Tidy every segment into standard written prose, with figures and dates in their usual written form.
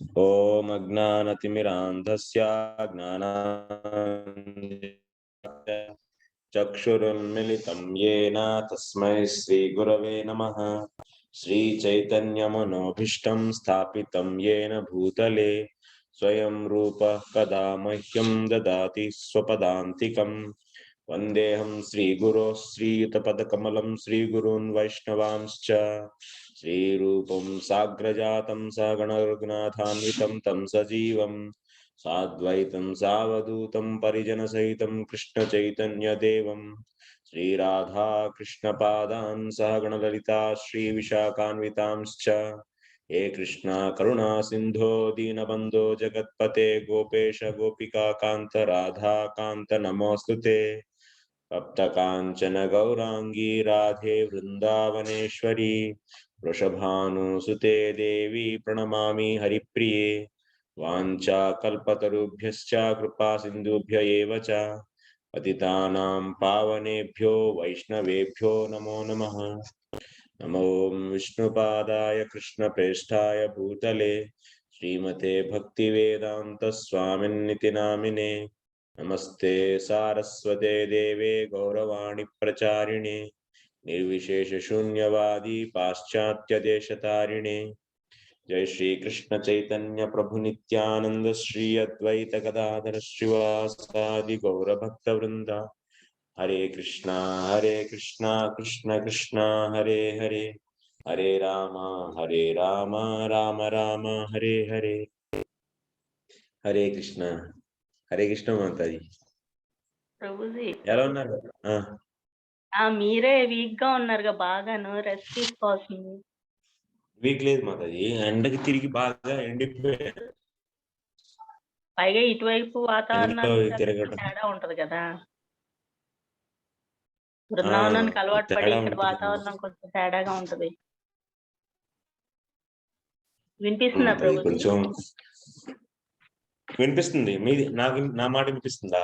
ఓం అజ్ఞానతిమిరాంధస్య చక్షురున్మిళితం యేన తస్మై శ్రీ గురవే నమః. శ్రీ చైతన్యమనోభీష్టం స్థాపితం యేన భూతలే స్వయం రూపః కదా మహ్యం దదాతి స్వపదాంతికం. వందేహం శ్రీగురో శ్రీయుతపదకమలం శ్రీగురూన్ వైష్ణవాంశ్చ. శ్రీరూపం సాగ్రజాతం సగణరఘునాథాన్వితం తం సజీవం సాద్వైతం సావధూతం పరిజనసహితం కృష్ణ చైతన్యదేవం శ్రీరాధా కృష్ణపాదాన్ సహగణలలితా శ్రీవిశాఖాన్వితాంశ్చ. హే కృష్ణ కరుణా సింధో దీనబంధో జగత్పతే గోపేశ గోపికా కాంత రాధా కాంత నమోస్తుతే. తప్తకాంచన గౌరాంగీ రాధే వృందావనేశ్వరి వృషభానుసుతే దేవి ప్రణమామి హరిప్రియే. వాంఛాకల్పతరుభ్యశ్చ కృపా సింధుభ్య ఏవ చ పతితానాం పావనేభ్యో వైష్ణవేభ్యో నమో నమః. నమో విష్ణుపాదాయ కృష్ణప్రేష్ఠాయ భూతలే శ్రీమతే భక్తివేదాంత స్వామిన్నితి నామినే. నమస్తే సారస్వతే దేవే గౌరవాణి ప్రచారిణే నిర్విశేష శూన్యవాది పాశ్చాత్య దేశతారిణే. జై శ్రీ కృష్ణ చైతన్య ప్రభు నిత్యానంద శ్రీ అద్వైత గదాధర శ్రీవాసాది గౌర భక్త వృంద. హరే కృష్ణ కృష్ణ కృష్ణ హరే హరే, హరే రామ రామ రామ హరే హరే. హరే కృష్ణ మాతాజీ. ప్రభుజీ ఎలా ఉన్నారు? మీరే వీక్ గా ఉన్నారుగా, బాగాను రెస్ట్ తీసుకోవాల్సింది. వీక్ లేదు మాతాజీ, ఎండకి తిరిగి బాగా ఎండిపోయారు. పైగా ఇటువైపు వాతావరణం తేడా ఉంటది కదా, బృందావనానికి అలవాటు పడి ఇక్కడ వాతావరణం కొంచెం తేడాగా ఉంటది. వినిపిస్తుందా ప్రభు? కొంచెం వినిపిస్తుంది. మీది నా మాట వినిపిస్తుందా?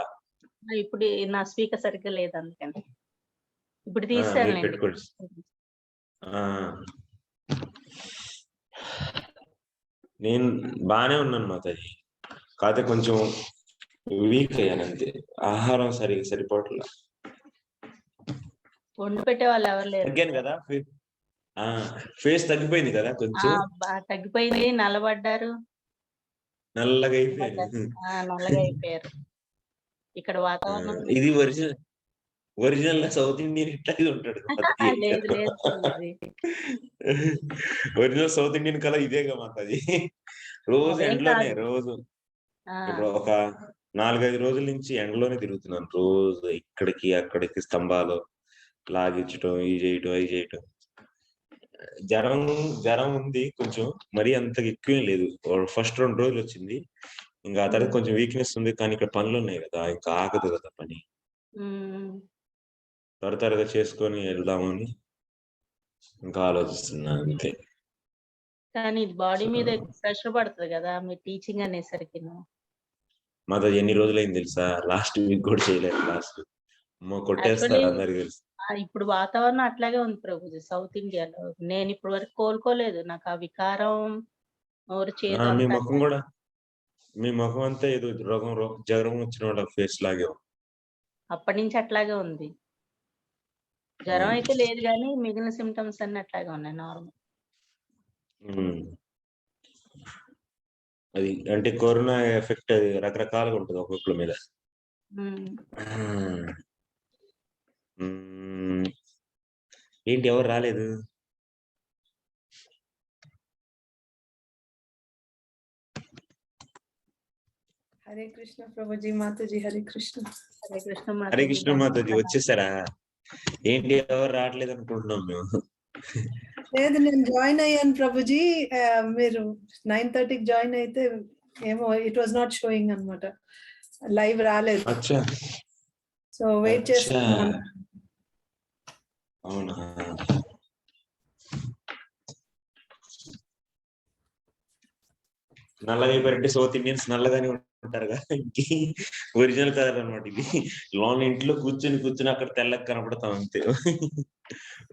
ఇప్పుడు నా స్పీకర్ సరిగ్గా లేదు, అందుకని ఇప్పుడు తీసాను. నేను బానే ఉన్నాను మాతాజీ, కాకపోతే కొంచెం వీక్ అయ్యాను అంతే. ఆహారం సరిగ్గా సరిపోవట్లేదు. వండి పెట్టే వాళ్ళు ఎవరు లేరు. తగ్గాను కదా, ఫేస్ తగ్గిపోయింది కదా, కొంచెం తగ్గిపోయింది. నల్లబడ్డారు, నల్లగా అయిపోయారు. ఇక్కడ వాతావరణం ఇది ఒరిజినల్ సౌత్ ఇండియన్ ఇట్లాగే ఉంటాడు. ఒరిజినల్ సౌత్ ఇండియన్ కలర్ ఇదేగా మాతాది. రోజు ఎండలోనే, రోజు ఇప్పుడు ఒక 4-5 రోజుల నుంచి ఎండలోనే తిరుగుతున్నాను. రోజు ఇక్కడికి అక్కడికి స్తంభాలు లాగించడం, ఇది చేయటం అది చేయటం. జ్వరం ఉంది కొంచెం, మరీ అంత ఎక్కువేం లేదు. ఫస్ట్ 2 రోజులు వచ్చింది, ఇంకా ఆ తర్వాత కొంచెం వీక్నెస్ ఉంది. కానీ ఇక్కడ పనులు ఉన్నాయి కదా, ఇంకా ఆగదు కదా పని. త్వరగా చేసుకొని వెళ్దామని ఇంకా ఆలోచిస్తున్నా అంతే. కానీ బాడీ మీద ప్రెషర్ పడుతుంది కదా మీ టీచింగ్ అనేసరికి. మాది ఎన్ని రోజులైంది తెలుసా? లాస్ట్ వీక్ కూడా చేయలేదు. లాస్ట్ కొట్టేస్తారు అందరికి తెలుసు. ఇప్పుడు వాతావరణం అట్లాగే ఉంది ప్రభుజీ సౌత్ ఇండియాలో. నేను ఇప్పటి వరకు కోలుకోలేదు. నాకు ఆ వికారం మీ ముఖం కూడా, మీ ముఖం అంతా ఏదో జ్వరం వచ్చిన వాళ్ళ ఫేస్ లాగే అప్పటి నుంచి అట్లాగే ఉంది. జ్వరం అయితే లేదు కానీ మిగిలిన సిమ్టమ్స్ అన్ని అట్లాగే ఉన్నాయి, నార్మల్. అది అంటే కరోనా ఎఫెక్ట్ అది రకరకాలుగా ఉంటుంది ఒక్కొక్కరి మీద. ఏంటి ఎవరు రాలేదు? హరే కృష్ణ ప్రభుజీ. మాతాజీ హరే కృష్ణ. హరే కృష్ణ మాతాజీ. వచ్చేసారా? ఏంటి ఎవరు రావట్లేదు అనుకుంటున్నాం మేము. లేదు, నేను జాయిన్ అయ్యాను ప్రభుజీ. మీరు 9:30కి జాయిన్ అయితే ఏమో ఇట్ వాజ్ నాట్ షోయింగ్ అన్నమాట, లైవ్ రాలేదు. సో వెయిట్ చేస్తున్నాను. అవునా? నల్లగా అయిపోయారంటే సౌత్ ఇండియన్స్ నల్లగానే ఉంటారుగా, ఒరిజినల్ కలర్ అనమాట ఇది. లోన్ ఇంట్లో కూర్చుని అక్కడ తెల్లగా కనపడతాం అంతే.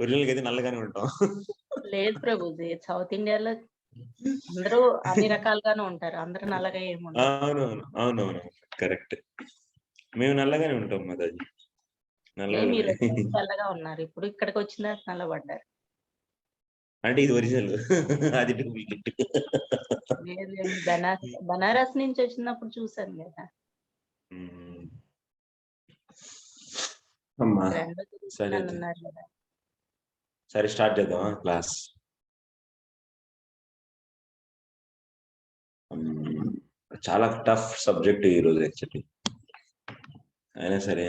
ఒరిజినల్ అయితే నల్లగానే ఉంటాం. లేదు ప్రభుజీ, సౌత్ ఇండియాలో అందరూ అన్ని రకాలుగానే ఉంటారు. అందరూ నల్లగా ఏముండరు. అవునవును. కరెక్ట్. మేము నల్లగానే ఉంటాం మాతాజీ. మీరు తెల్లగా ఉన్నారు. ఇప్పుడు ఇక్కడికి వచ్చిన తర్వాత నల్లబడ్డారు. అంటే ఇది ఒరిజినల్, అది డూప్లికేట్. బనారస్ నుంచి వచ్చినప్పుడు చూసాను కదా. అమ్మా సరే స్టార్ట్ చేద్దామా క్లాస్? చాలా టఫ్ సబ్జెక్ట్ ఈరోజు యాక్చువల్లీ. అయినా సరే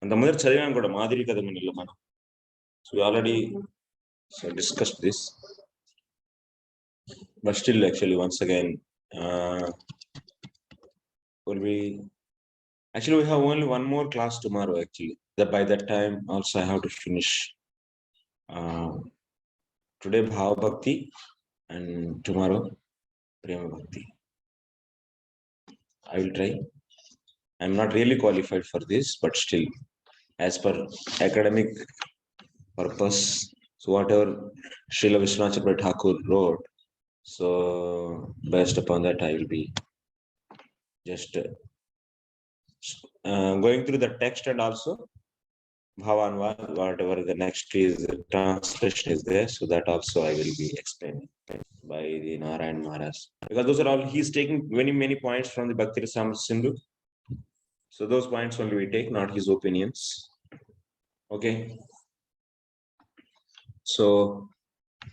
అంత మొదటి చదివాం కూడా మాధురి కదమనిలో మనం. So already discussed this, but still actually once again we have only one more class tomorrow actually. By that time also I have to finish today Bhava Bhakti and tomorrow Prema Bhakti. I will try. I'm not really qualified for this, but still as per academic purpose, so whatever Srila Vishwanath Chakravarti Thakur wrote, so based upon that I will be just going through the text, and also Bhavanva, whatever the next is translation is there, so that also I will be explaining by the Narayan Maharaj, because those are all, he's taking many points from the Bhakti Rasamrita Sindhu, so those points only we take, not his opinions. Okay, so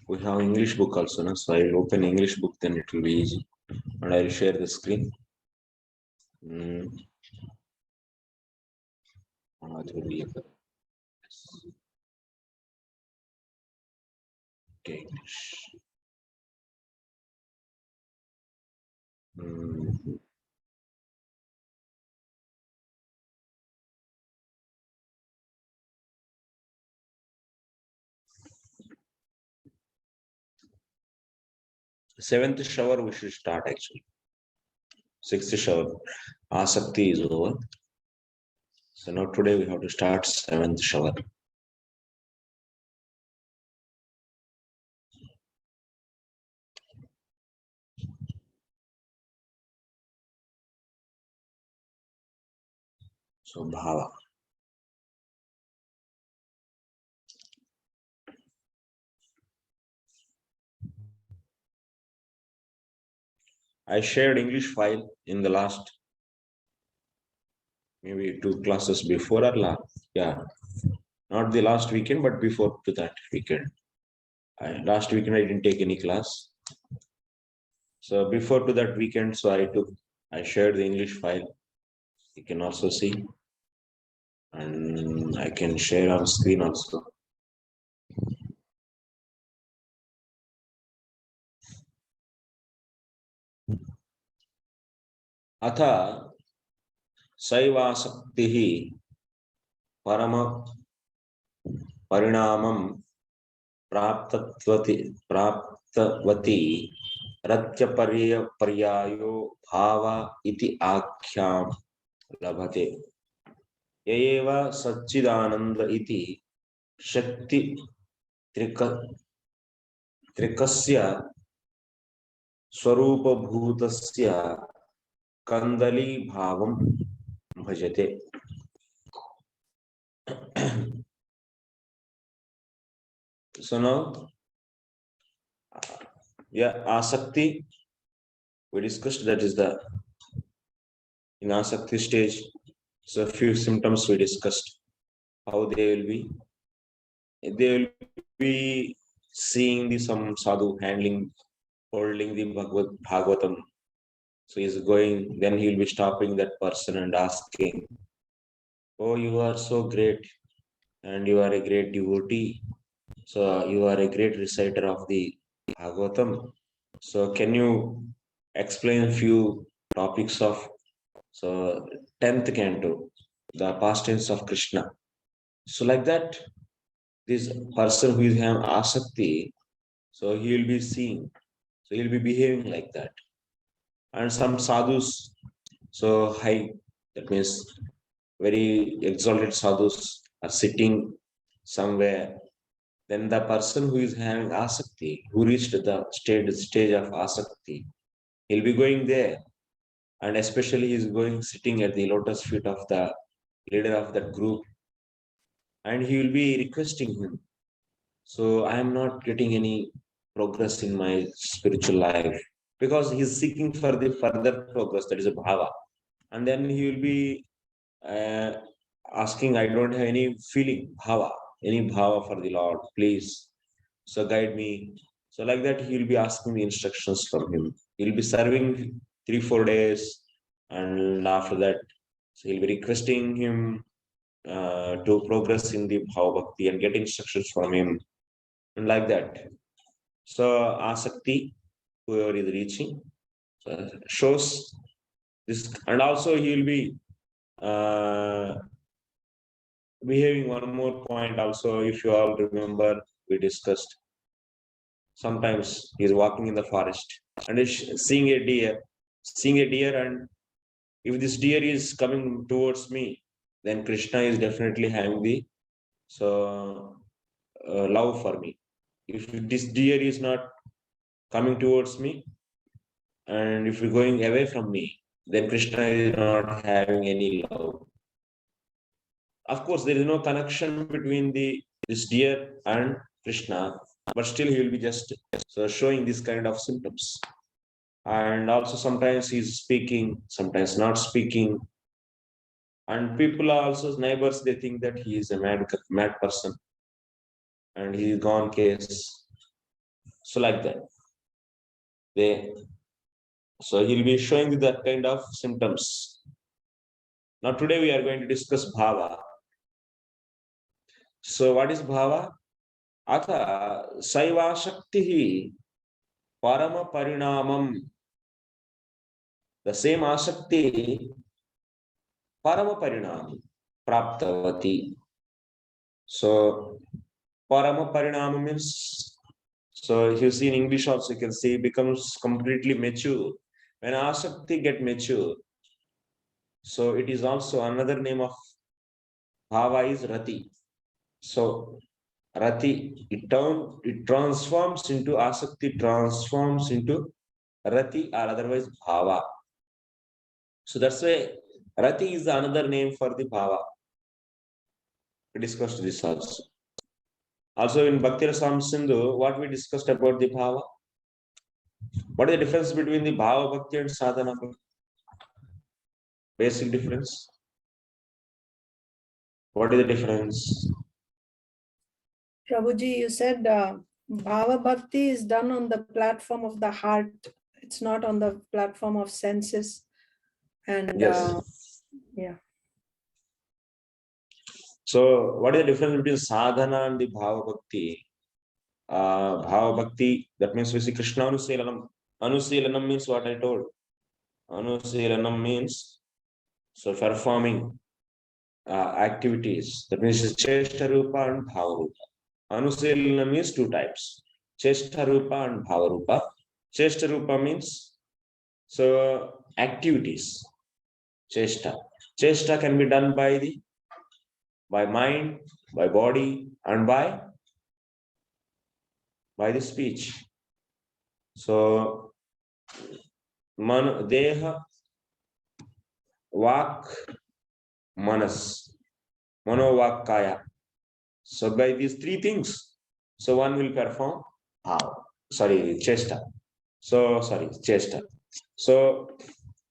we have English book also, no? So I will open English book, then it will be easy, and I will share the screen. Okay, English. Seventh shower we should start actually. Sixth shower, Asakti is over. So now today we have to start seventh shower. So Bhava. I shared English file in the last maybe 2 classes before or last, yeah, not the last weekend, but before to that weekend. Last weekend I didn't take any class, so before to that weekend, so I shared the English file. You can also see, and I can share on screen also. Atha Saivasaktiः परम परिणामं प्राप्तवती रत्यपर्यायो भाव इति आख्यां लभते। एव सच्चिदानंद इति शक्ति त्रिकस्य स्वरूपभूतस्य कंदली भावं भजते। So now, Asakti we discussed, that is the in Asakti stage. So a few symptoms we discussed, how they will be seeing some sadhu holding the Bhagavatam. So he's going, then he'll be stopping that person and asking, oh, you are so great and you are a great devotee, so you are a great reciter of the Bhagavatam, so can you explain a few topics of 10th canto, the pastimes of Krishna. So like that, this person who is having asakti, so he will be seeing, so he will be behaving like that. And some sadhus, so high, that means very exalted sadhus, are sitting somewhere, then the person who is having asakti, who reached the stage of asakti, he'll be going there. And especially he's going sitting at the lotus feet of the leader of that group. And he will be requesting him. So I am not getting any progress in my spiritual life, because he's seeking for the further progress, that is a bhava. And then he will be asking, I don't have any feeling, any bhava for the Lord, please. So guide me. So like that, he will be asking the instructions from him. He'll be serving 3-4 days. And after that, so he'll be requesting him to progress in the bhava bhakti and get instructions from him. And like that. So asakti, whoever is reaching, shows this. And also he will be behaving one more point also. If you all remember, we discussed, sometimes he is walking in the forest and is seeing a deer, and if this deer is coming towards me, then Krishna is definitely having the love for me. If this deer is not coming towards me, and if you're going away from me, then Krishna is not having any love. Of course, there is no connection between this deer and Krishna, but still he will be just showing this kind of symptoms. And also sometimes he's speaking, sometimes not speaking. And people are also neighbors, they think that he is a mad person and he is gone case. So like that. So he'll be showing you that kind of symptoms. Now today we are going to discuss bhava. So what is bhava? Atha saiva shaktihi parama parinamam. The same asakti parama parinamam praptavati. So parama parinamam means, so if you see in English also, you can see becomes completely mature. When asakti get mature, so it is also another name of bhava is rati. So rati, it transforms into asakti, transforms into rati or otherwise bhava. So that's why rati is another name for the bhava. We discussed this also. Also in Bhakti Rasam Sindhu, what we discussed about the bhava? What is the difference between the bhava bhakti and sadhana bhakti? Basic difference. What is the difference? Prabhuji, you said bhava bhakti is done on the platform of the heart. It's not on the platform of senses. And yes. Yeah. So what is the difference between sadhana and the bhava bhakti? Bhava bhakti, that means we see Krishna anuselanam. Anuselanam means what I told. Anuselanam means so performing activities. That means cheshta rupa and bhava rupa. Anuselanam means two types. Cheshta rupa and bhava rupa. Cheshta rupa means so activities. Cheshta. Cheshta can be done by mind, by body, and by the speech. So deha, vak, manas, mano, vak, kaya. So by these three things, so one will perform cheshta. Cheshta. So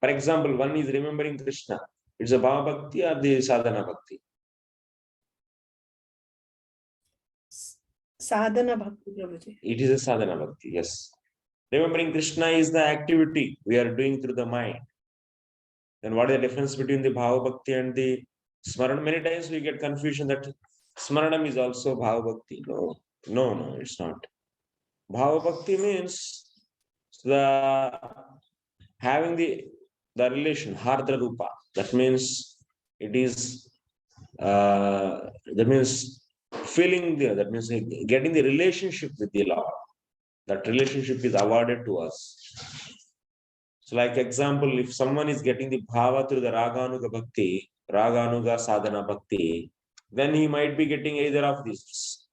for example, one is remembering Krishna. It's a bhava bhakti or the sadhana bhakti? Sadhana bhakti, Prabhuji. It is a sadhana bhakti, yes. Remembering Krishna is the activity we are doing through the mind. Then what is the difference between the bhava bhakti and the smarana? Many times we get confusion that smaranam is also bhava bhakti. No, it's not. Bhava bhakti means the having the relation, hardra rupa. That means it is that means feeling that means getting the relationship with the Lord. That relationship is awarded to us. So like example, if someone is getting the bhava through the raganuga bhakti, raganuga sadhana bhakti, then he might be getting either of these.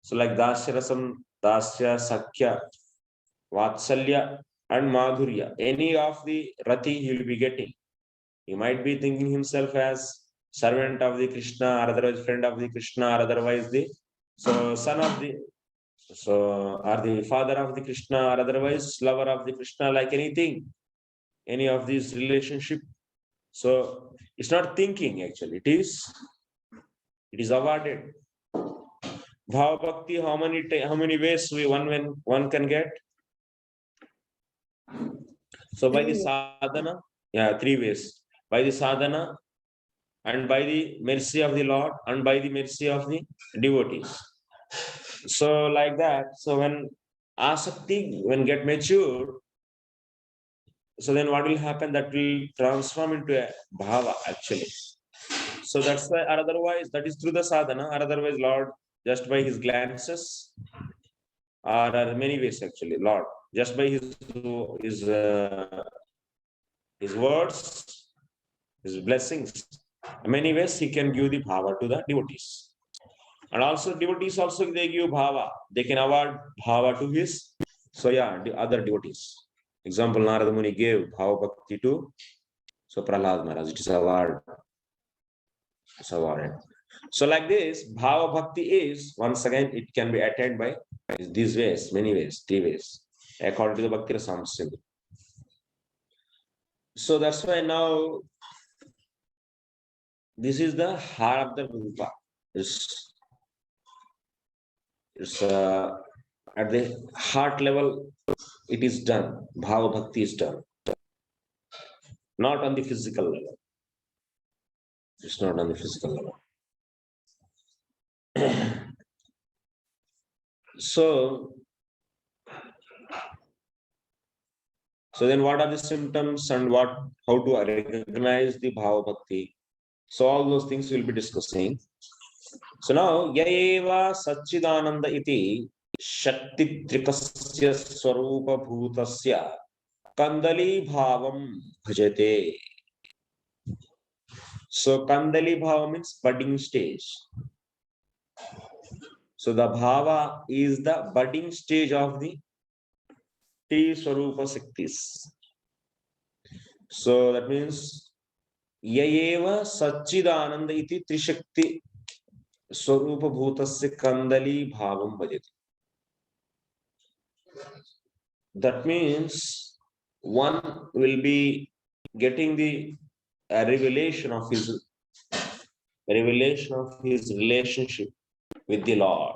So like dasya rasam, dasya, sakya, vatsalya and madhurya, any of the rati he will be getting. He might be thinking himself as servant of the Krishna, or otherwise friend of the Krishna, or otherwise the son of the or the father of the Krishna, or otherwise lover of the Krishna, like anything, any of these relationship. So it's not thinking actually, it is awarded. Bhava bhakti, how many ways one can get? So by the sadhana, 3 ways. By the sadhana, and by the mercy of the Lord, and by the mercy of the devotees. So like that, so when asakti, when get matured, so then what will happen? That will transform into a bhava actually. So that's why, or otherwise, that is through the sadhana, or otherwise Lord, just by his glances, or many ways actually, Lord, just by his words, his blessings, many ways he can give the bhava to the devotees. And also devotees also, they give bhava, they can award bhava to his, so the other devotees. Example, Narada Muni gave bhava bhakti to Prahlad Maharaj, it is award. It's awarded. So like this, bhava bhakti is, once again, it can be attained by these ways, many ways, 3 ways, according to the Bhakti Rasamrita. So that's why now, this is the heart of the rupa. It's at the heart level, it is done. Bhava bhakti is done. Not on the physical level. It's not on the physical level. So then what are the symptoms and how to recognize the bhava bhakti? So all those things we'll be discussing. So now, yaeva satchidananda iti shakti trikasya swarupa bhutasya kandali bhavam bhajate. So kandali bhava means budding stage. So the bhava is the budding stage of the Swarupa Shaktis. So that means Yayeva Satchidananda iti Trishakti Swarupa Bhutasya Kandali Bhavam Bhajati. That means one will be getting the revelation of his relationship with the Lord.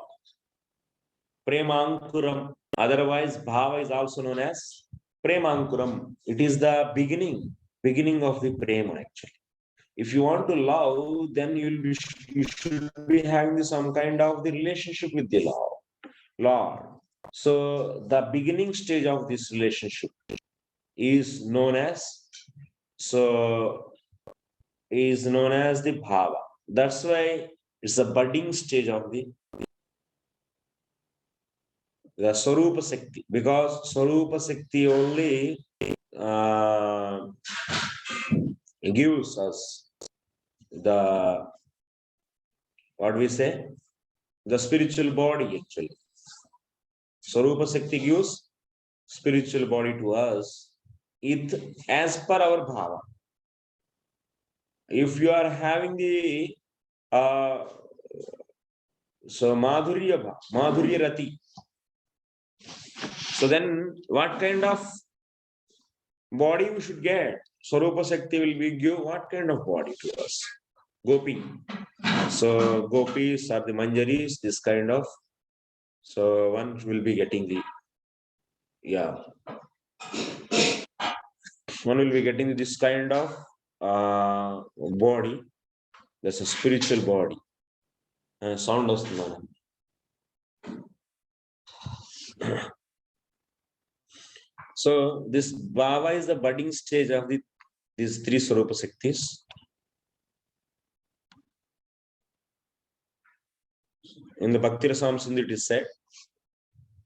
Premankuram. Otherwise, bhava is also known as premankuram. It is the beginning of the prema actually. If you want to love, then you should be having some kind of the relationship with the Lord. So the beginning stage of this relationship is known as the bhava. That's why it's a budding stage of the Swarupa Shakti, because Swarupa Shakti only gives us the spiritual body actually. Swarupa Shakti gives spiritual body to us, as per our bhava. If you are having the mādhurya rati, so then what kind of body we should get? Swarupa Shakti will give what kind of body to us? Gopi. So gopis are the manjaris, this kind of. So one will be getting one will be getting this kind of body. That's a spiritual body. Sound of the So this bhava is the budding stage of these 3 Swarupa Shaktis. In the Bhakti Rasamrita it is said,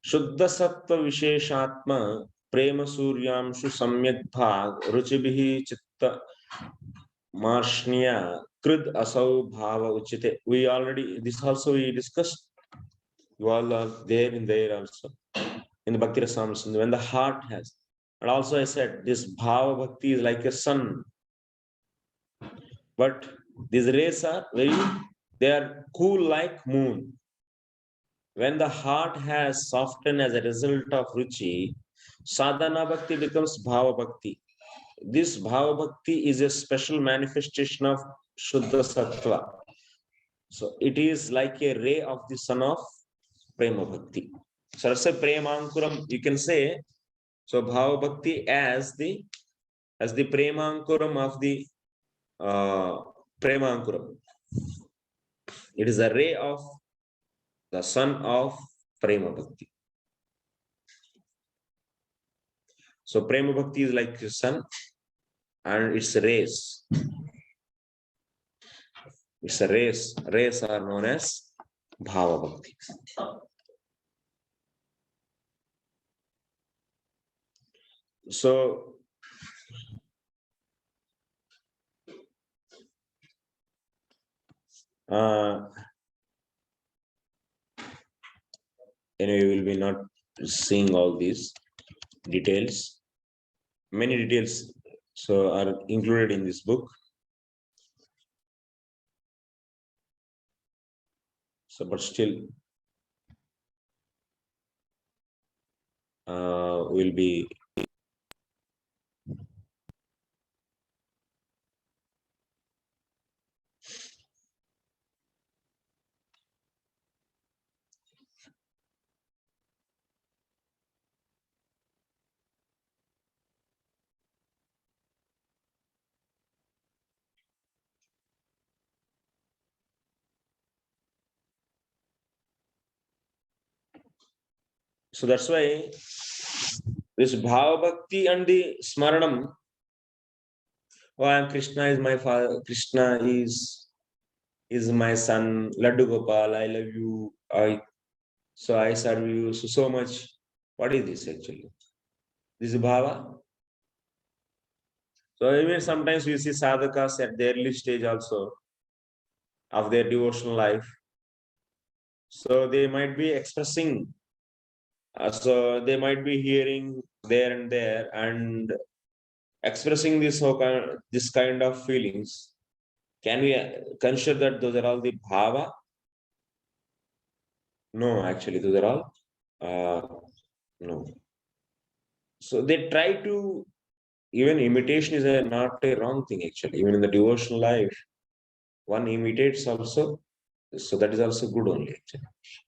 Shuddha Sattva Visheshatma Prema Suryamshu Samyak Bhag Ruchibhi Chitta Marshniya Krid Asau Bhava Uchite. This also we discussed. You all are there in there also. In the Bhakti Rasamrita, when the heart has. And also I said, this Bhava Bhakti is like a sun. But these rays are they are cool like moon. When the heart has softened as a result of Ruchi, Sadhana Bhakti becomes Bhava Bhakti. This Bhava Bhakti is a special manifestation of Shuddha Sattva. So it is like a ray of the sun of Prema Bhakti. So that's a Premankuram, you can say. So Bhava Bhakti as the Premankuram of the Premankuram. It is a ray of the sun of Prema Bhakti. So Prema Bhakti is like the sun and its rays. It's a rays. Rays are known as Bhava Bhakti. So anyway, we will be not seeing all these details. Many details are included in this book. So, but still, will be so that's why this Bhava Bhakti and the Smaranam. Oh, Krishna is my father. Krishna is my son. Laddu Gopal, I love you. I serve you so much. What is this actually? This is Bhava. So even sometimes we see sadhakas at the early stage also of their devotional life. So they might be expressing. So they might be hearing there and there and expressing this kind of feelings. Can we consider that those are all the bhava? No, actually, those are all no. So they try to, even imitation is not a wrong thing actually. Even in the devotional life, one imitates also. So that is also good only actually.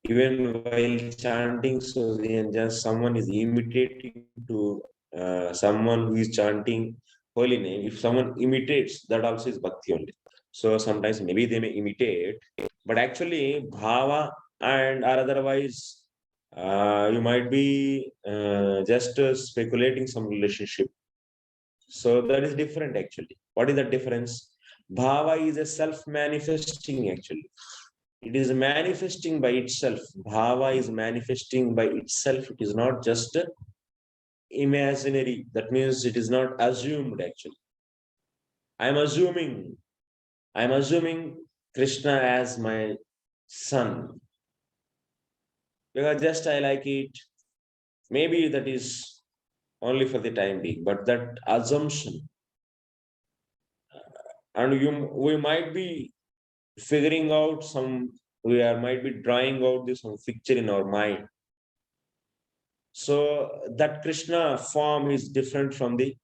Even while chanting, so just someone is imitating to someone who is chanting holy name. If someone imitates, that also is bhakti only. So sometimes maybe they may imitate, but actually bhava and or otherwise you might be just speculating some relationship. So that is different actually. What is the difference? Bhava is a self-manifesting actually. It is manifesting by itself. Bhava is manifesting by itself. It is not just imaginary. That means it is not assumed actually. I'm assuming Krishna as my son. Because just I like it. Maybe that is only for the time being, but that assumption. And we might be figuring out might be drawing out some picture in our mind. So that Krishna form is different from the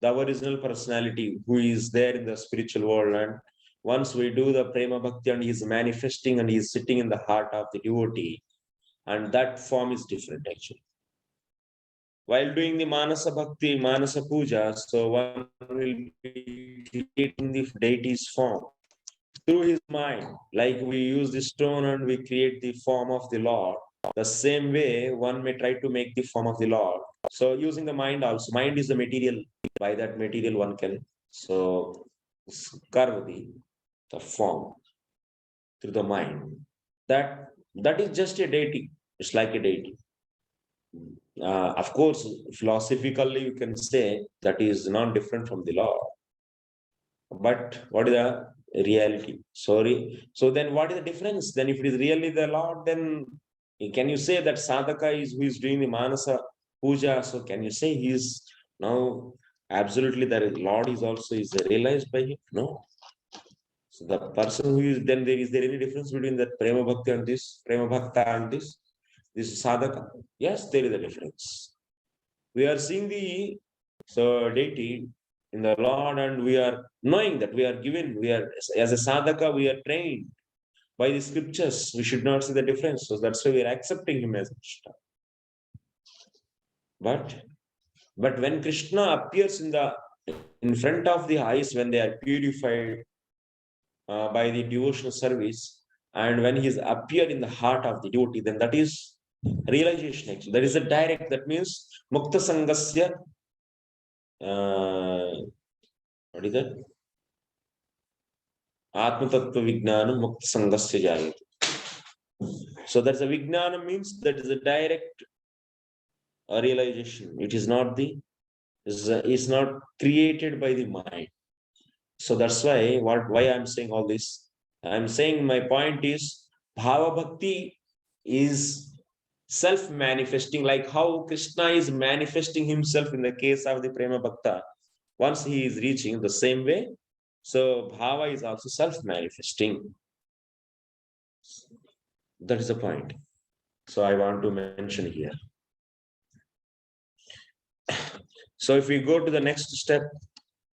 original personality who is there in the spiritual world. And once we do the Prema Bhakti and he is manifesting and he is sitting in the heart of the devotee, and that form is different actually. While doing the Manasa Bhakti, Manasa Puja, so one will be creating the deity's form through his mind. Like we use the stone and we create the form of the Lord. The same way, one may try to make the form of the Lord. So using the mind also. Mind is the material. By that material one can carve the form through the mind. That is just a deity. It's like a deity. Of course, philosophically, you can say that is not different from the Lord. But what is the reality? So then what is the difference? Then if it is really the Lord, then Can you say that sadhaka is who is doing the manasa puja? So can you say he is now absolutely the Lord is also is realized by him? No. So the person who is then is there any difference between that prema bhakti and this prema bhakta and this sadhaka? Yes, there is a difference. We are seeing the deity in the Lord, and we are knowing that we are given, we are as a sadhaka, we are trained by the scriptures. We should not see the difference. So that's why we are accepting him as Krishna. But when Krishna appears in front of the eyes, when they are purified by the devotional service, and when he is appeared in the heart of the devotee, then that is realization actually. That is a direct, that means Mukta Sangasya. What is that? Atma Tattva Vijnanam Mukta Sangasya Jayate. So that's a Vijnanam means that is a direct realization. It is not is not created by the mind. So that's why why I'm saying all this. I'm saying my point is Bhava Bhakti is self-manifesting, like how Krishna is manifesting himself in the case of the Prema Bhakta. Once he is reaching the same way, so Bhava is also self-manifesting. That is the point. So I want to mention here. So if we go to the next step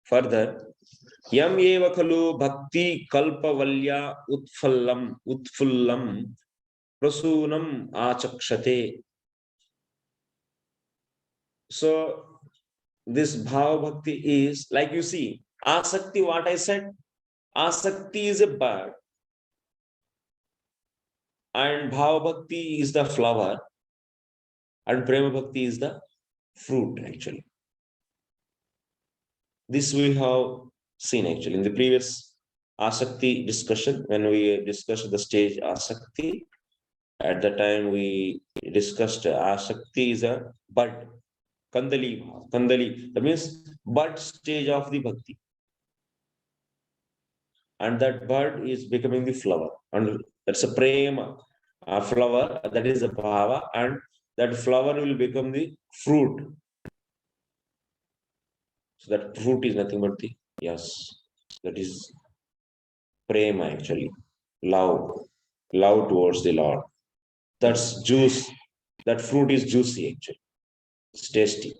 further, Yam eva khalu bhakti kalpavalya utfullam prasunam achakshate. So this bhava bhakti is, like you see, asakti, what I said, asakti is a bird and bhava bhakti is the flower and prema bhakti is the fruit actually. This we have seen actually in the previous asakti discussion. When we discussed the stage asakti, at the time we discussed asakti is a bud, kandali, that means bud stage of the bhakti, and that bud is becoming the flower, and that's a prema flower, that is a bhava, and that flower will become the fruit. So that fruit is nothing but that is prema actually, love towards the Lord. That's juice. That fruit is juicy actually. It's tasty.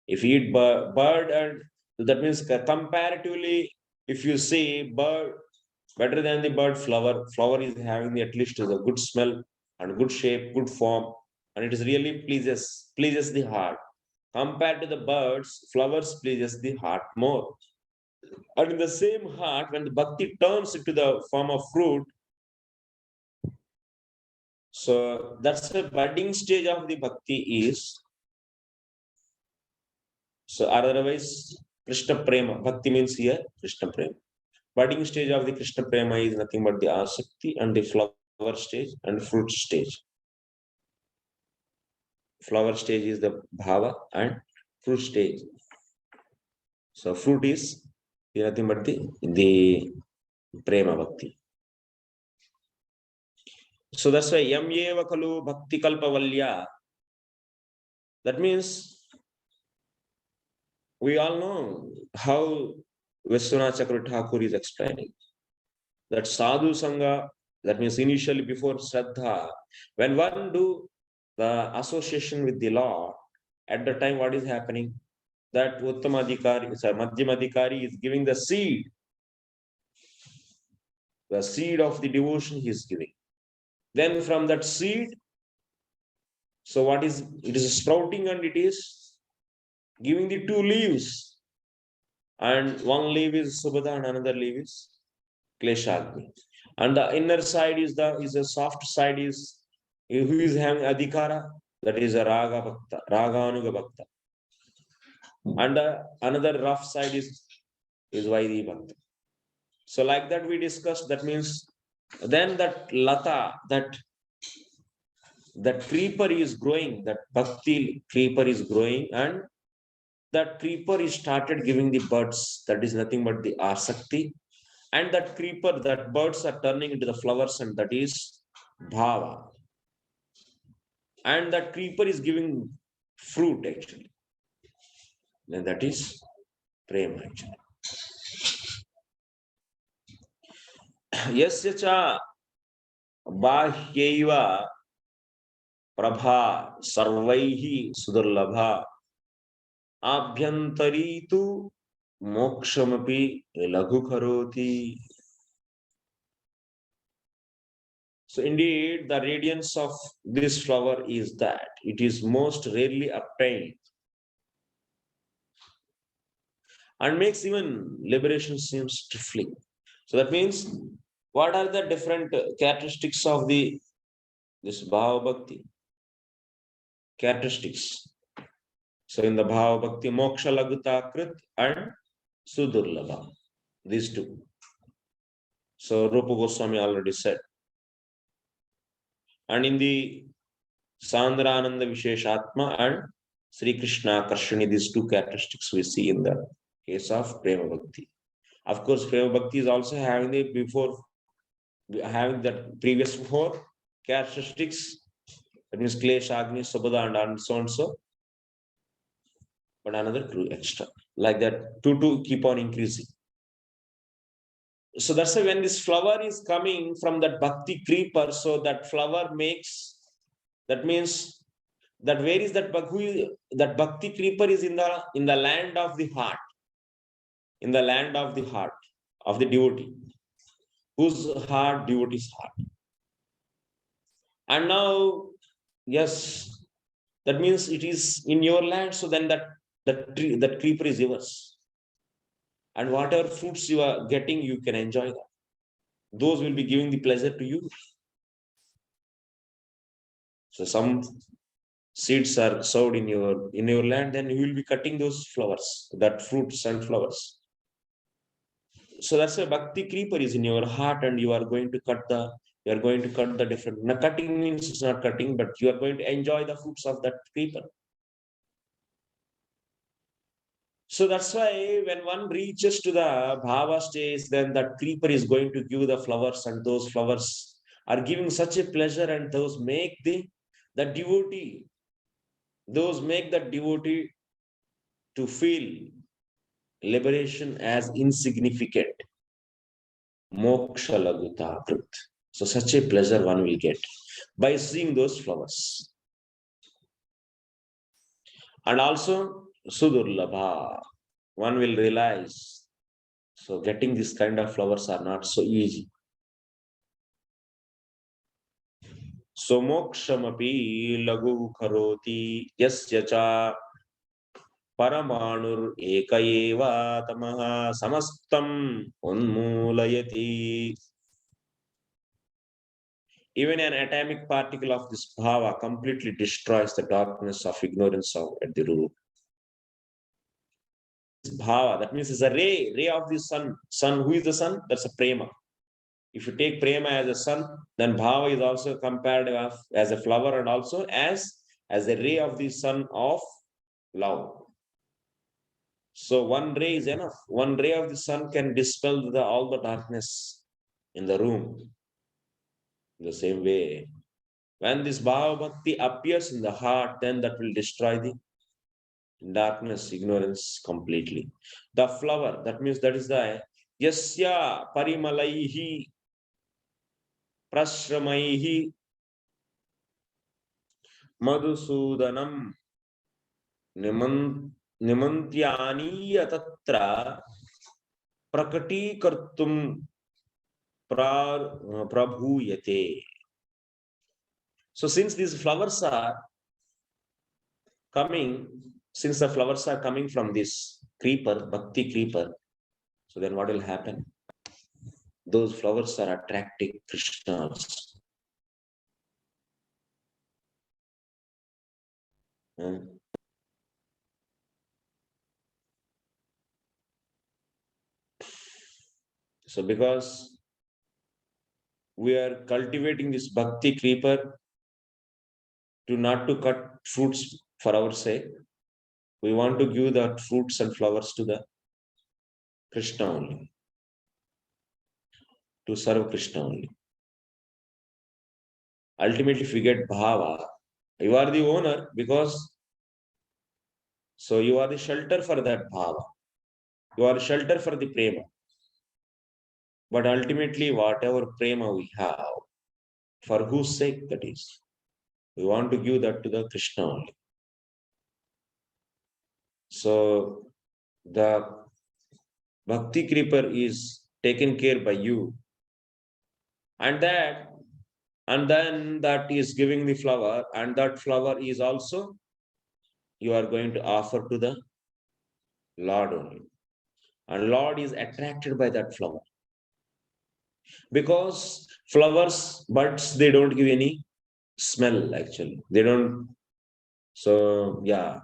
If you eat bird, and that means comparatively, if you see bird better than the bird, flower is having at least a good smell and good shape, good form, and it is really pleases the heart. Compared to the birds, flowers pleases the heart more. And in the same heart, when the bhakti turns into the form of fruit, so that's the budding stage of the bhakti is. So otherwise, Krishna Prema, bhakti means here Krishna Prema. Budding stage of the Krishna Prema is nothing but the asakti, and the flower stage and fruit stage. Flower stage is the bhava and fruit stage. So fruit is nothing but the prema bhakti. So that's why yam eva khalu bhakti kalpavalya. That means we all know how Vishwanath Chakravarti Thakur is explaining that sadhu sangha, that means initially before Shraddha, when one do the association with the Lord, at the time what is happening? That Uttamadhikari, Madhyamadhikari is giving the seed of the devotion he is giving. Then from that seed, so it is sprouting and it is giving the two leaves. And one leaf is Subhada and another leaf is Kleshagni. And the inner side is a soft side is who is having Adhikara, that is a Raga Bhakta, Raga Anuga Bhakta. And another rough side is Vaidhi Bhakta. So like that we discussed, that means then that Lata, that creeper is growing, that Bhakti creeper is growing, and that creeper is started giving the buds, that is nothing but the asakti, and that creeper, that buds are turning into the flowers, and that is bhava. and that creeper is giving fruit actually, then that is prema actually. Yasya cha bahyaiva prabha sarvaihi sudurlabha abhyantaritu mokshamapi laghu karoti. So indeed, the radiance of this flower is that it is most rarely obtained and makes even liberation seem stifling. So that means, what are the different characteristics of this bhava bhakti? Characteristics. So in the bhava bhakti, moksha laguta krit and sudurlabha. These two. So Rupa Goswami already said. And in the Sandrananda Visheshatma and Sri Krishna Karshani, these two characteristics we see in the case of Prema Bhakti. Of course, Prema Bhakti is also having that previous four characteristics. That means Klesha, Agni, Subhada, and so and so. But another two extra. Like that, two keep on increasing. So that's why when this flower is coming from that Bhakti creeper, so that flower makes, that means that where is that that Bhakti creeper is in the land of the heart. In the land of the heart of the devotee. Whose heart? Devotee's heart. And now, yes, that means it is in your land, so then that creeper is yours. And whatever fruits you are getting, you can enjoy that. Those will be giving the pleasure to you. So some seeds are sowed in your land, then you will be cutting those flowers, that fruits and flowers. So that's why Bhakti creeper is in your heart, and you are going to cut the different. Now, cutting means it's not cutting, but you are going to enjoy the fruits of that creeper. So that's why when one reaches to the bhava stage, then that creeper is going to give the flowers, and those flowers are giving such a pleasure, and those make the devotee to feel liberation as insignificant. Moksha laguta krit. So such a pleasure one will get by seeing those flowers. And also sudurlabha. One will realize, so getting this kind of flowers are not so easy. So mokshamapi lagu karoti yasya cha paramanur ekayeva tamaha samastam unmulayati. Even an atomic particle of this bhava completely destroys the darkness of ignorance at the root. Bhava, that means it's a ray of the sun. Sun, who is the sun? That's a prema. If you take prema as a sun, then bhava is also compared as a flower, and also as a ray of the sun of love. So one ray is enough. One ray of the sun can dispel all the darkness in the room. In the same way, when this bhava bhakti appears in the heart, then that will destroy the darkness, ignorance completely. The flower, that means that is the yasya parimalaihi prashramaihi madhusudanam nimantyaniya tatra prakati kartum prabhuyate. So since these flowers are coming, since the flowers are coming from this creeper, Bhakti creeper, so then what will happen? Those flowers are attracting Krishnas. So because we are cultivating this Bhakti creeper not to cut fruits for our sake, we want to give the fruits and flowers to the Krishna only, to serve Krishna only. Ultimately, if we get bhava, You are the owner because so you are the shelter for that bhava. You are shelter for the prema. But ultimately, whatever prema we have, for whose sake that is, we want to give that to the Krishna only. So the bhakti creeper is taken care by you, and then that is giving the flower, and that flower is also you are going to offer to the Lord only. And Lord is attracted by that flower. Because flowers, buds, they don't give any smell actually. They don't. So yeah.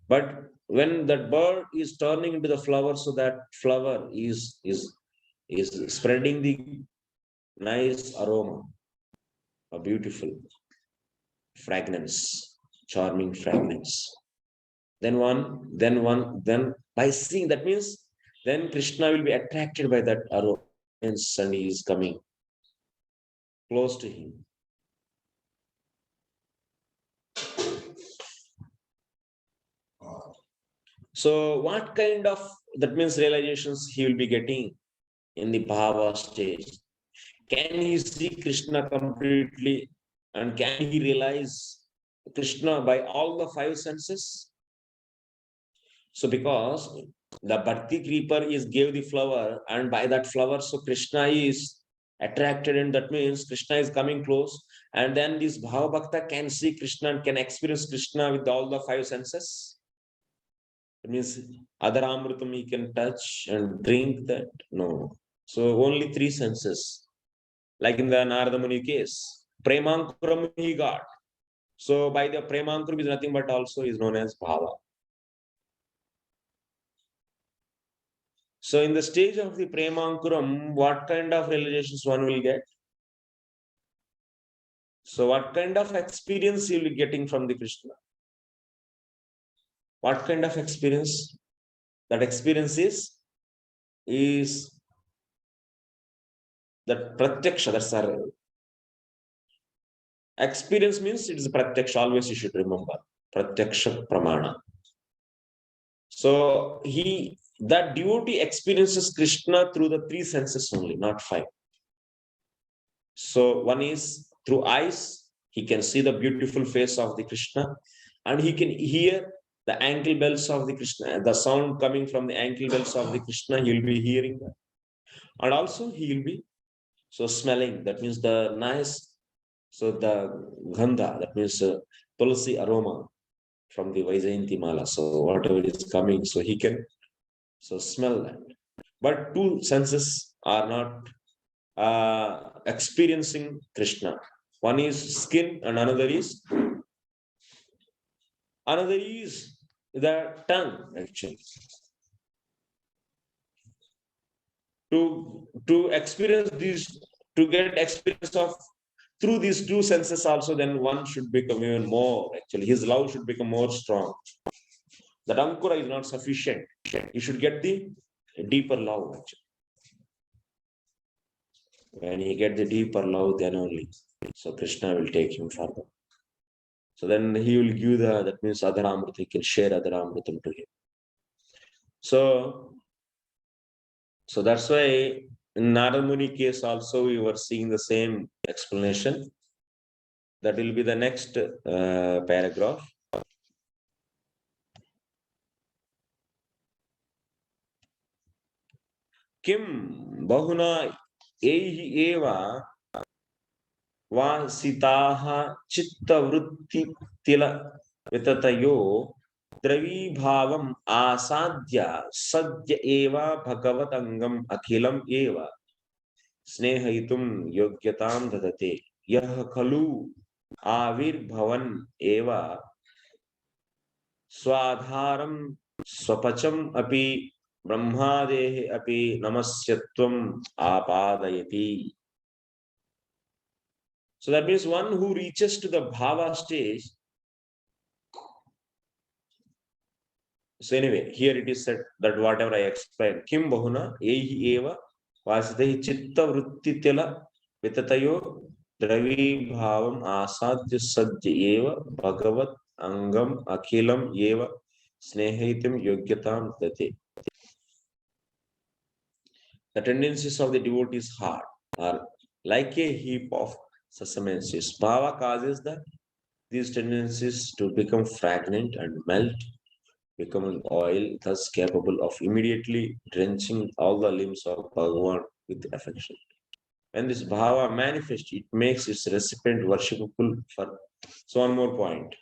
But when that bird is turning into the flower, so that flower is spreading the nice aroma, a beautiful fragrance, charming fragrance. Then by seeing that means then Krishna will be attracted by that aroma and he is coming close to him. So what kind of, that means realizations he will be getting in the bhava stage? Can he see Krishna completely, and can he realize Krishna by all the five senses? So because the bhakti creeper is gave the flower, and by that flower, so Krishna is attracted, and that means Krishna is coming close, and then this bhava bhakta can see Krishna and can experience Krishna with all the five senses. It means other amrutam he can touch and drink that. No. So only three senses. Like in the Narada Muni case, Premankuram he got. So by the Premankuram is nothing but also is known as Bhava. So in the stage of the Premankuram, what kind of realizations one will get? So what kind of experience you will be getting from the Krishna? What kind of experience? That experience is that pratyaksha, that's our experience means it is pratyaksha, always you should remember. Pratyaksha pramana. So that devotee experiences Krishna through the three senses only, not five. So one is through eyes, he can see the beautiful face of the Krishna, and he can hear the ankle bells of the Krishna, the sound coming from the ankle bells of the Krishna, he will be hearing that. And also he will be so smelling, that means the nice, so the gandha, that means tulsi aroma from the Vaijayanti Mala. So whatever is coming, so he can so smell that. But two senses are not experiencing Krishna. One is skin and another is the tongue actually. To experience these, to get experience of through these two senses also, then one should become even more, actually his love should become more strong. That ankura is not sufficient. You should get the deeper love actually. When he get the deeper love, then only so Krishna will take him further. So then he will give that means Adharamrita, he can share Adharamritam to him. So that's why in Narada Muni case also we were seeing the same explanation. That will be the next paragraph. Kim bahuna ehi eva vasitaha chitta vritti tila vitatayo dravi bhavam asadya sadya eva bhagavatangam akhilam eva snehayitum yogyatam dadate yah khalu avirbhavan eva swadharam swapacham api brahmadehe api namasyatvam apadayati. So that means one who reaches to the bhava stage. So anyway, here it is said that whatever I explained, kim bahuna ehi eva vasitehi chitta vritti tila vitatayo Dravi bhavam asadya sadya eva bhagavat angam akhilam eva snehitam yogyatam date. The tendencies of the devotee's heart are like a heap of sesame seeds. Bhava causes these tendencies to become fragrant and melt, becoming oil, thus capable of immediately drenching all the limbs of Bhagavan with affection. When this bhava manifests, it makes its recipient worshipable for. So one more point.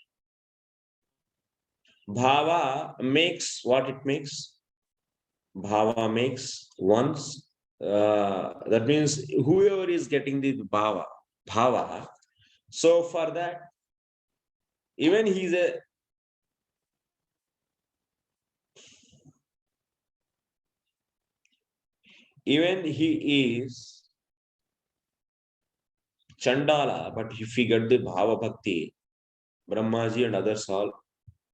Bhava makes what it makes. Bhava makes once. That means whoever is getting the bhava. So for that, even he is Chandala, but if he get the bhava bhakti, Brahmaji and others all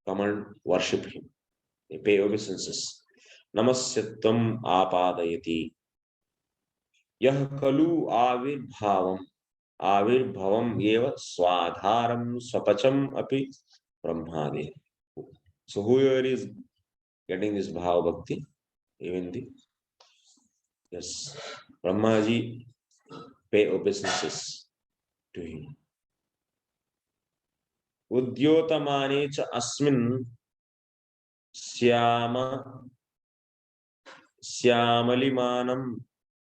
come and worship him. They pay obeisances. Namasyatvam apadayati. Yah kalu avirbhavam eva swadharam swapacham api brahmade. So whoever is getting this bhava bhakti, even Brahmaji pay obeisances to him. Udyotamane cha asmin Syamalimanam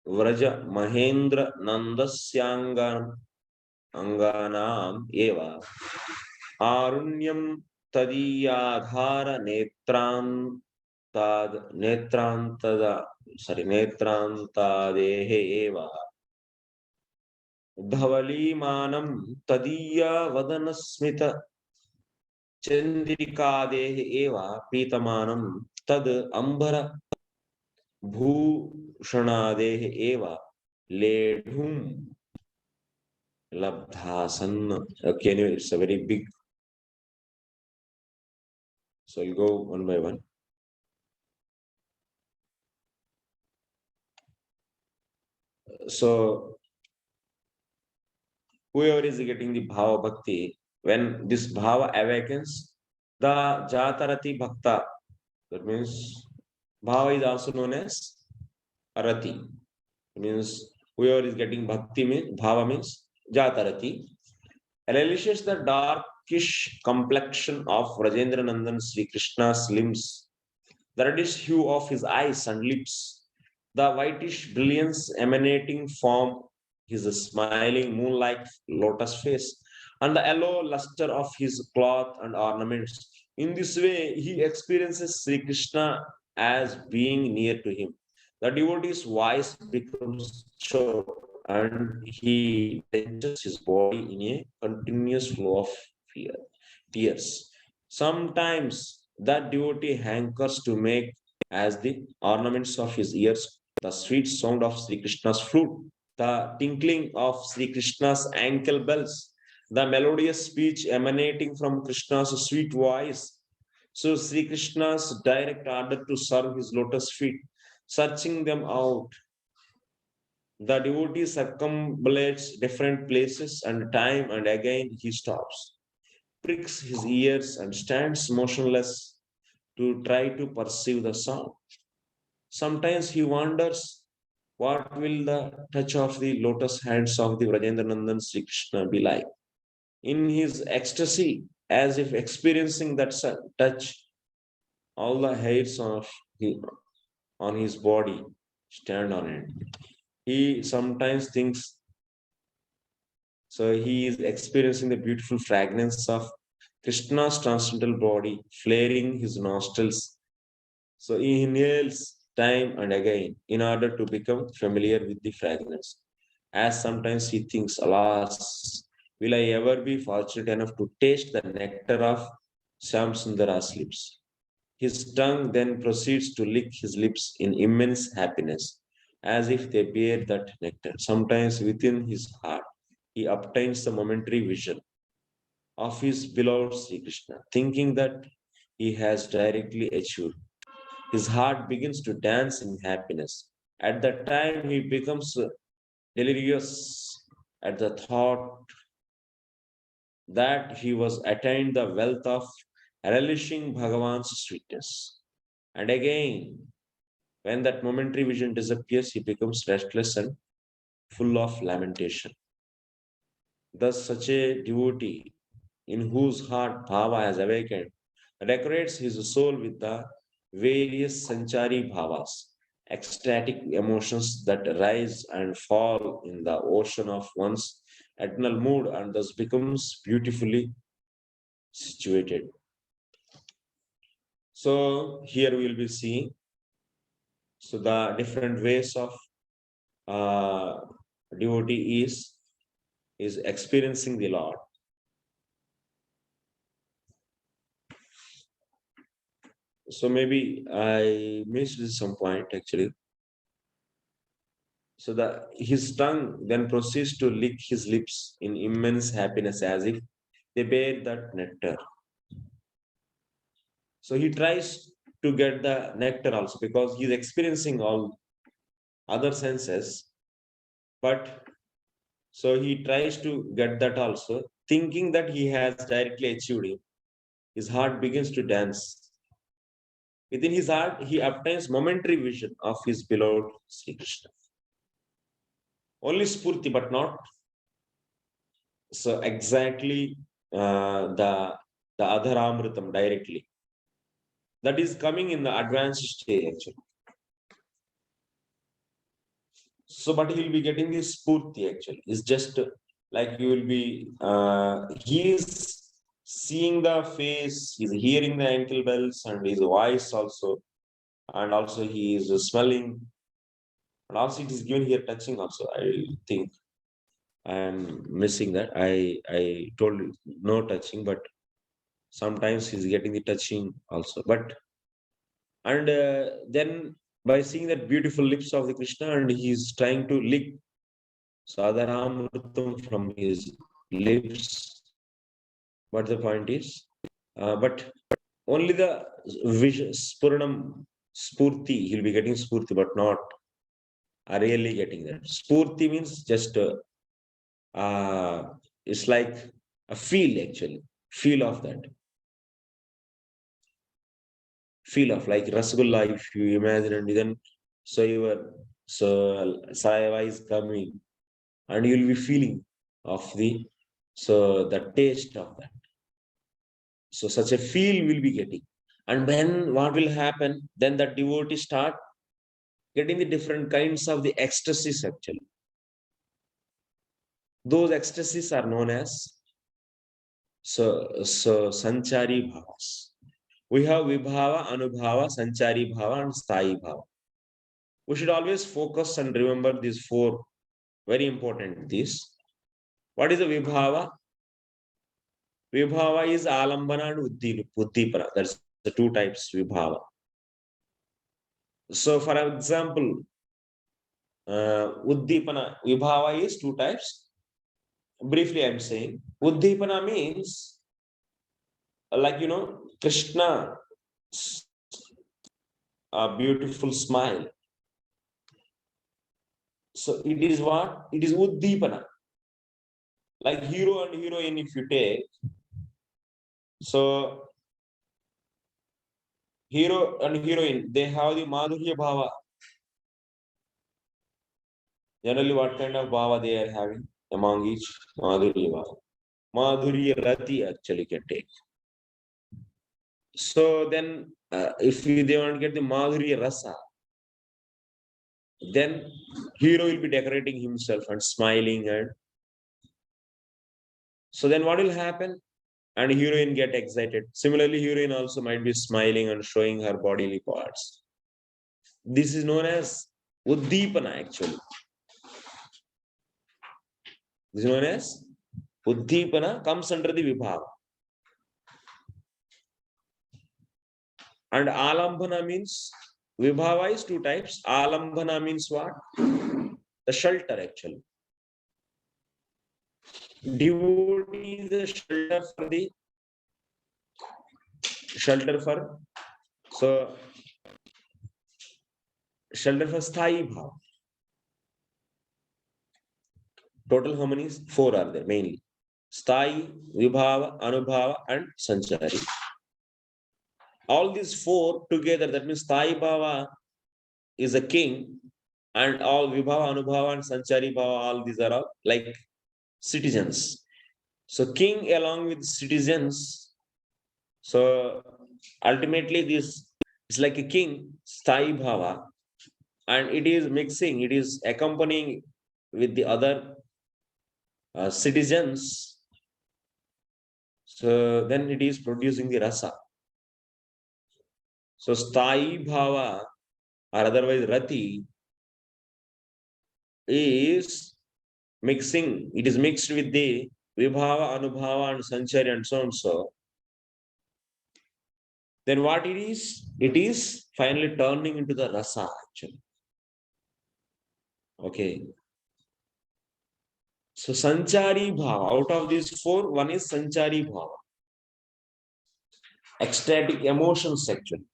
Vraja Mahendra Anganam Eva Arunyam Tadiyadhara Netrantadehe Eva Dhavalimanam Tadiya Vadanasmita Chandrikadehe Eva Pitamanam Tad Ambara Bhushanadehe Eva Ledhum Labdhasan. Okay, anyway, it's a very big. So I'll go one by one. So whoever is getting the bhava bhakti, when this bhava awakens, the jatarati bhakta, that means bhava is also known as arati. It means whoever is getting bhakti means bhava means jatarati, relishes the darkish complexion of Rajendra Nandan Sri Krishna's limbs, the reddish hue of his eyes and lips, the whitish brilliance emanating from his smiling moon-like lotus face, and the yellow luster of his cloth and ornaments. In this way, he experiences Sri Krishna as being near to him. The devotee's voice becomes choked, and he drenches his body in a continuous flow of tears. Sometimes that devotee hankers to make as the ornaments of his ears the sweet sound of Sri Krishna's flute, the tinkling of Sri Krishna's ankle bells, the melodious speech emanating from Krishna's sweet voice. So Sri Krishna's direct order to serve his lotus feet, searching them out. The devotee circumambulates different places and time and again he stops, pricks his ears and stands motionless to try to perceive the sound. Sometimes he wonders, what will the touch of the lotus hands of the Vrajendra Nandan Sri Krishna be like? In his ecstasy, as if experiencing that touch, all the hairs on his body stand on end. He sometimes thinks, so he is experiencing the beautiful fragrance of Krishna's transcendental body, flaring his nostrils. So he inhales time and again in order to become familiar with the fragrance. As sometimes he thinks, alas, will I ever be fortunate enough to taste the nectar of Shyamsundara's lips? His tongue then proceeds to lick his lips in immense happiness, as if they bear that nectar. Sometimes within his heart, he obtains the momentary vision of his beloved Sri Krishna, thinking that he has directly achieved. His heart begins to dance in happiness. At that time, he becomes delirious at the thought that he was attained the wealth of relishing Bhagavan's sweetness. And again, when that momentary vision disappears, he becomes restless and full of lamentation. Thus, such a devotee in whose heart bhava has awakened decorates his soul with the various sanchari bhavas, ecstatic emotions that rise and fall in the ocean of one's eternal mood, and thus becomes beautifully situated. So here we will be seeing the different ways of devotee is experiencing the Lord. So maybe I missed some point actually. So his tongue then proceeds to lick his lips in immense happiness as if they bear that nectar. So he tries to get the nectar also because he's experiencing all other senses, but so he tries to get that also, thinking that he has directly achieved it. His heart begins to dance. Within his heart, he obtains momentary vision of his beloved Sri Krishna. Only spurti, but not so exactly the adharamritam directly. That is coming in the advanced stage actually. So, but he will be getting this spurti actually. It's just like you will be, he is seeing the face, he's hearing the ankle bells and his voice also. And also he is smelling. And also it is given here touching also. I think I am missing that. I told you no touching, but sometimes he's getting the touching also. But and then by seeing that beautiful lips of the Krishna, and he's trying to lick Sadharamritam from his lips. What the point is? But only the vision, Spuranam, Spurti, he'll be getting Spurti, but not really getting that. Spurti means just it's like a feel actually, feel of that. Feel of like Rasgulla, if you imagine, and then so saliva is coming, and you'll be feeling of the taste of that. So such a feel will be getting. And then what will happen? Then the devotee start getting the different kinds of the ecstasies actually. Those ecstasies are known as sanchari bhavas. We have vibhava, anubhava, sanchari bhava, and sthayi bhava. We should always focus and remember these four very important these. What is the vibhava? Vibhava is alambana and uddipana. That's the two types vibhava. So for example, uddipana, vibhava is two types. Briefly, I'm saying uddipana means like Krishna, a beautiful smile. So it is what? It is uddipana. Like hero and heroine, if you take, so hero and heroine, they have the mādhurya bhava. Generally, what kind of bhava they are having among each? Mādhurya bhava. Mādhurya rati actually can take. So then, if they want to get the Mādhurya rasa, then hero will be decorating himself and smiling, and so then what will happen? And heroine get excited. Similarly, heroine also might be smiling and showing her bodily parts. This is known as uddipana actually. This is known as uddipana, comes under the vibhava. And alambhana means, vibhava is two types. Alambhana means what? The shelter actually. Devotee is the shelter for sthayi bhava. Total how many? 4 are there mainly. Sthayi, Vibhava, Anubhava, and Sanchari. All these 4 together, that means Sthayi Bhava is a king, and all Vibhava, Anubhava, and Sanchari Bhava, all these are all like citizens. So king along with citizens. So ultimately this is like a king, Sthayi Bhava, and it is mixing, it is accompanying with the other citizens. So then it is producing the rasa. So Sthayi Bhava, or otherwise Rati, is mixing, it is mixed with the Vibhava, Anubhava, and Sanchari, and so on. So then what it is? It is finally turning into the rasa actually. Okay. So Sanchari Bhava, out of these 4, one is Sanchari Bhava. Ecstatic emotions actually.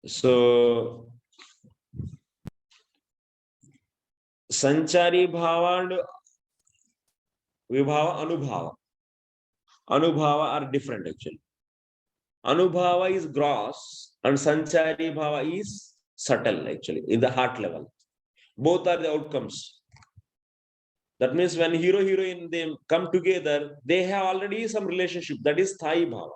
So Sanchari Bhava and Vibhava, Anubhava. Anubhava are different actually. Anubhava is gross and Sanchari Bhava is subtle actually, in the heart level. Both are the outcomes. That means when hero heroine they come together, they have already some relationship, that is Sthayi Bhava.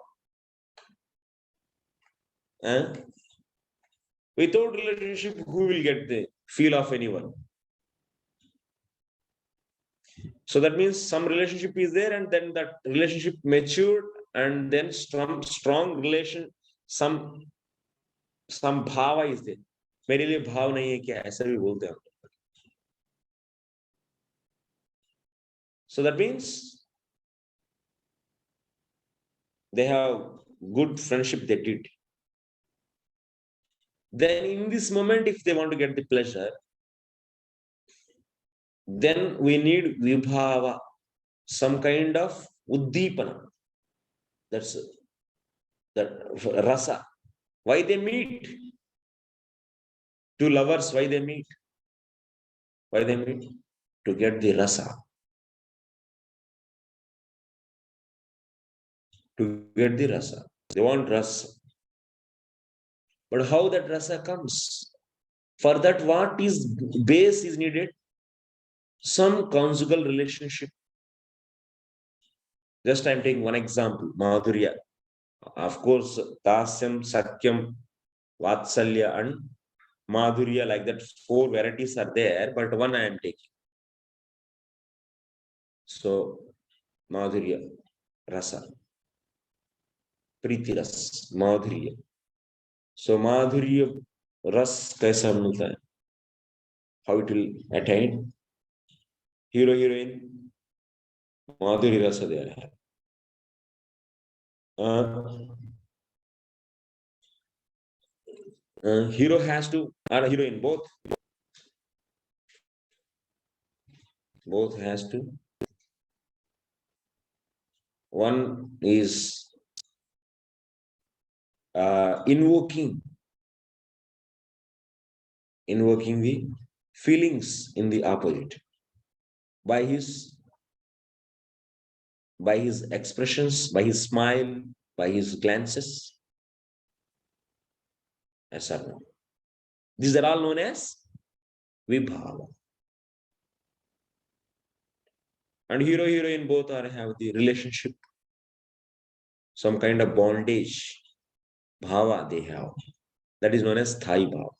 Without relationship, who will get the feel of anyone? So that means some relationship is there, and then that relationship matured, and then strong relation, some bhava is there. मेरे लिए भाव नहीं है क्या, ऐसा भी बोलते हैं. So that means they have good friendship they did. Then in this moment, if they want to get the pleasure, then we need vibhava, some kind of uddipana. That's that rasa. Why they meet? Two lovers, why they meet? Why they meet? To get the rasa. To get the rasa. They want rasa. But how that rasa comes? For that, what is base is needed? Some conjugal relationship. Just I'm taking one example, mādhurya. Of course, dasyam, sakyam, vatsalya, and mādhurya, like that 4 varieties are there, but one I am taking. So, mādhurya, rasa, priti ras, mādhurya. So, mādhurya ras kaisa milta hai? How it will attain? Hero, heroine, mādhurya rasa de raha hai. Hero has to, or heroine, both has to. One is invoking the feelings in the opposite by his expressions, by his smile, by his glances. These are all known as vibhava. And hero, heroine both have the relationship, some kind of bondage, bhava they have. That is known as Sthayi Bhava.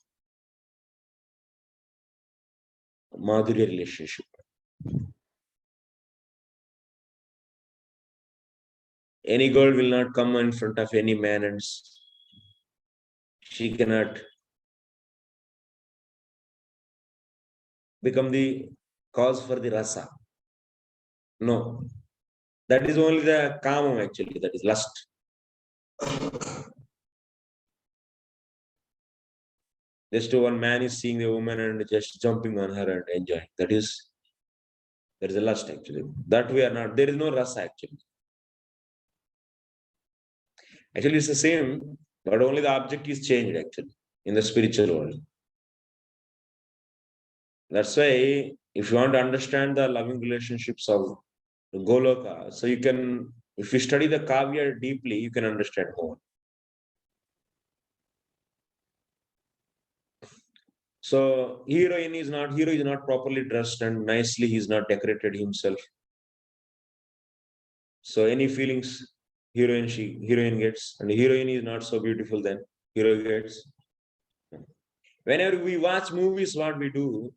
Mādhurya relationship. Any girl will not come in front of any man and she cannot become the cause for the rasa. No. That is only the kama actually, that is lust. Just one man is seeing the woman and just jumping on her and enjoying. There is a lust actually. That we are not, there is no rasa actually. Actually, it's the same, but only the object is changed actually in the spiritual world. That's why if you want to understand the loving relationships of Goloka, so you can, if you study the Kavya deeply, you can understand more. So hero is not properly dressed and nicely, he's not decorated himself. So any feelings heroine gets, and the heroine is not so beautiful, then hero gets. Whenever we watch movies, what we do,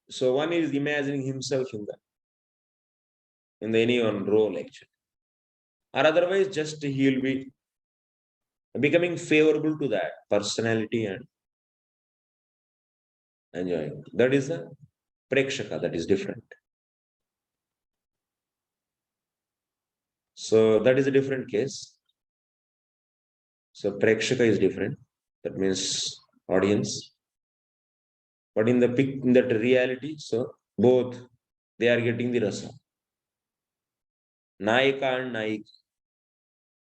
so one is imagining himself in the any one role actually, or otherwise just he will be becoming favorable to that personality and enjoying. That is the prekshaka, that is different. So that is a different case. So prekshaka is different. That means audience. But in that reality, so both they are getting the rasa. Nayika and Nayik,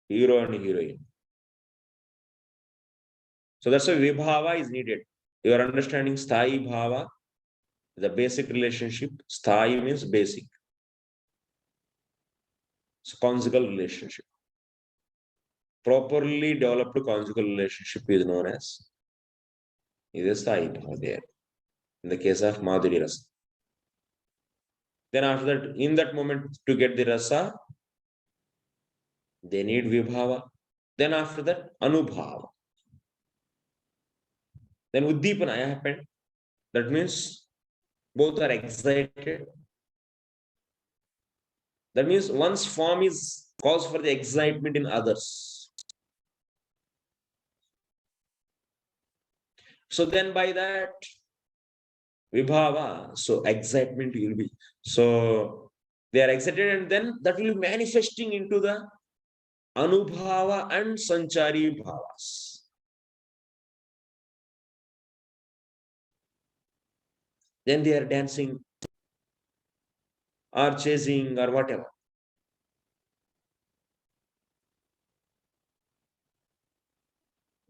hero and heroine. So that's why vibhava is needed. You are understanding sthayi bhava, the basic relationship. Sthayi means basic. So conjugal relationship. Properly developed conjugal relationship is known as sthayi bhava there. In the case of mādhurya rasa. Then after that, in that moment, to get the rasa, they need vibhava. Then after that, anubhava. Then uddipana happened. That means both are excited. That means one's form is cause for the excitement in others. So then by that, vibhava, so excitement will be. So they are excited, and then that will be manifesting into the anubhava and sanchari bhavas. Then they are dancing or chasing or whatever.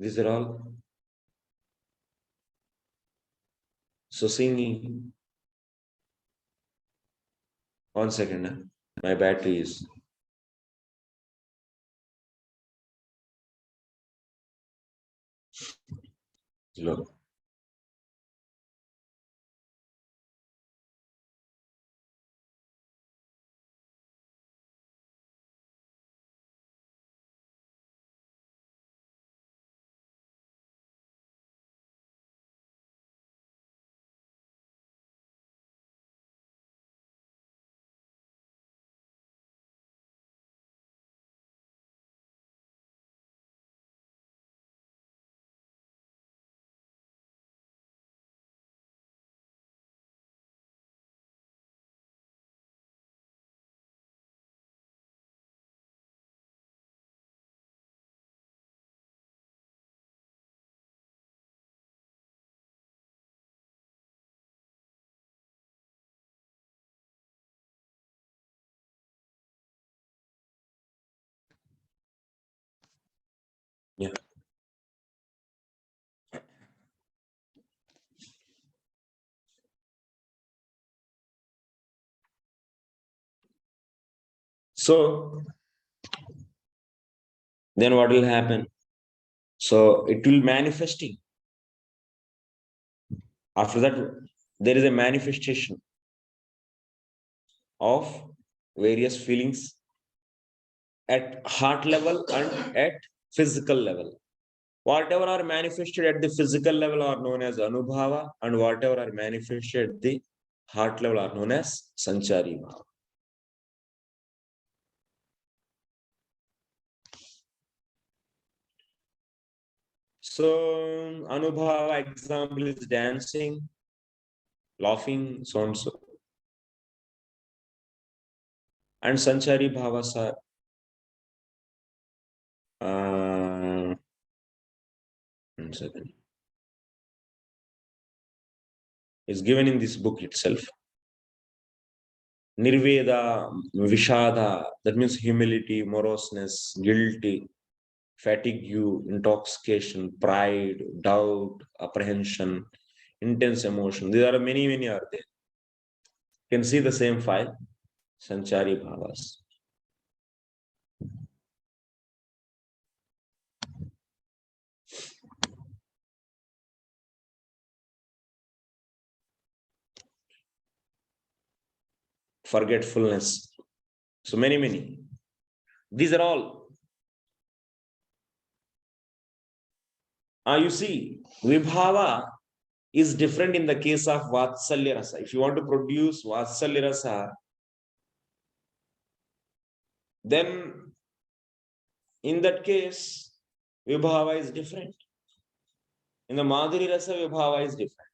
These are all. So singing. 1 second, my battery is low. Yeah. So then what will happen? So it will manifesting. After that, there is a manifestation of various feelings at heart level and at physical level. Whatever are manifested at the physical level are known as anubhava, and whatever are manifested at the heart level are known as sanchari bhava. So anubhava example is dancing, laughing, so and so. And sanchari bhavas are is given in this book itself. Nirveda, Vishada, that means humility, moroseness, guilty, fatigue, intoxication, pride, doubt, apprehension, intense emotion. There are many are there. You can see the same file, Sanchari Bhavas. Forgetfulness. So many. These are all. You see, Vibhava is different in the case of Vatsalya Rasa. If you want to produce Vatsalya Rasa, then in that case, Vibhava is different. In the Mādhurya Rasa, Vibhava is different.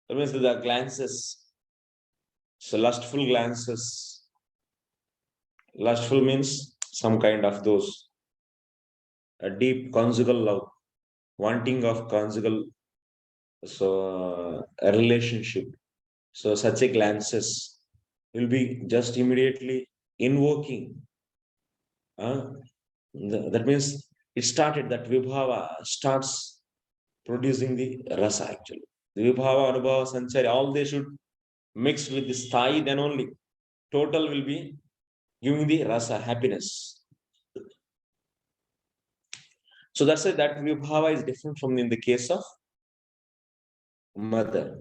That means the glances, so lustful glances. Lustful means some kind of those, a deep conjugal love, wanting of conjugal, so a relationship. So such a glances will be just immediately invoking. That means it started, that Vibhava starts producing the rasa actually. The Vibhava, Anubhava, Sanchari, all they should mix with the sthai, then only total will be giving the rasa, happiness. So that's why that Vibhava is different from in the case of mother.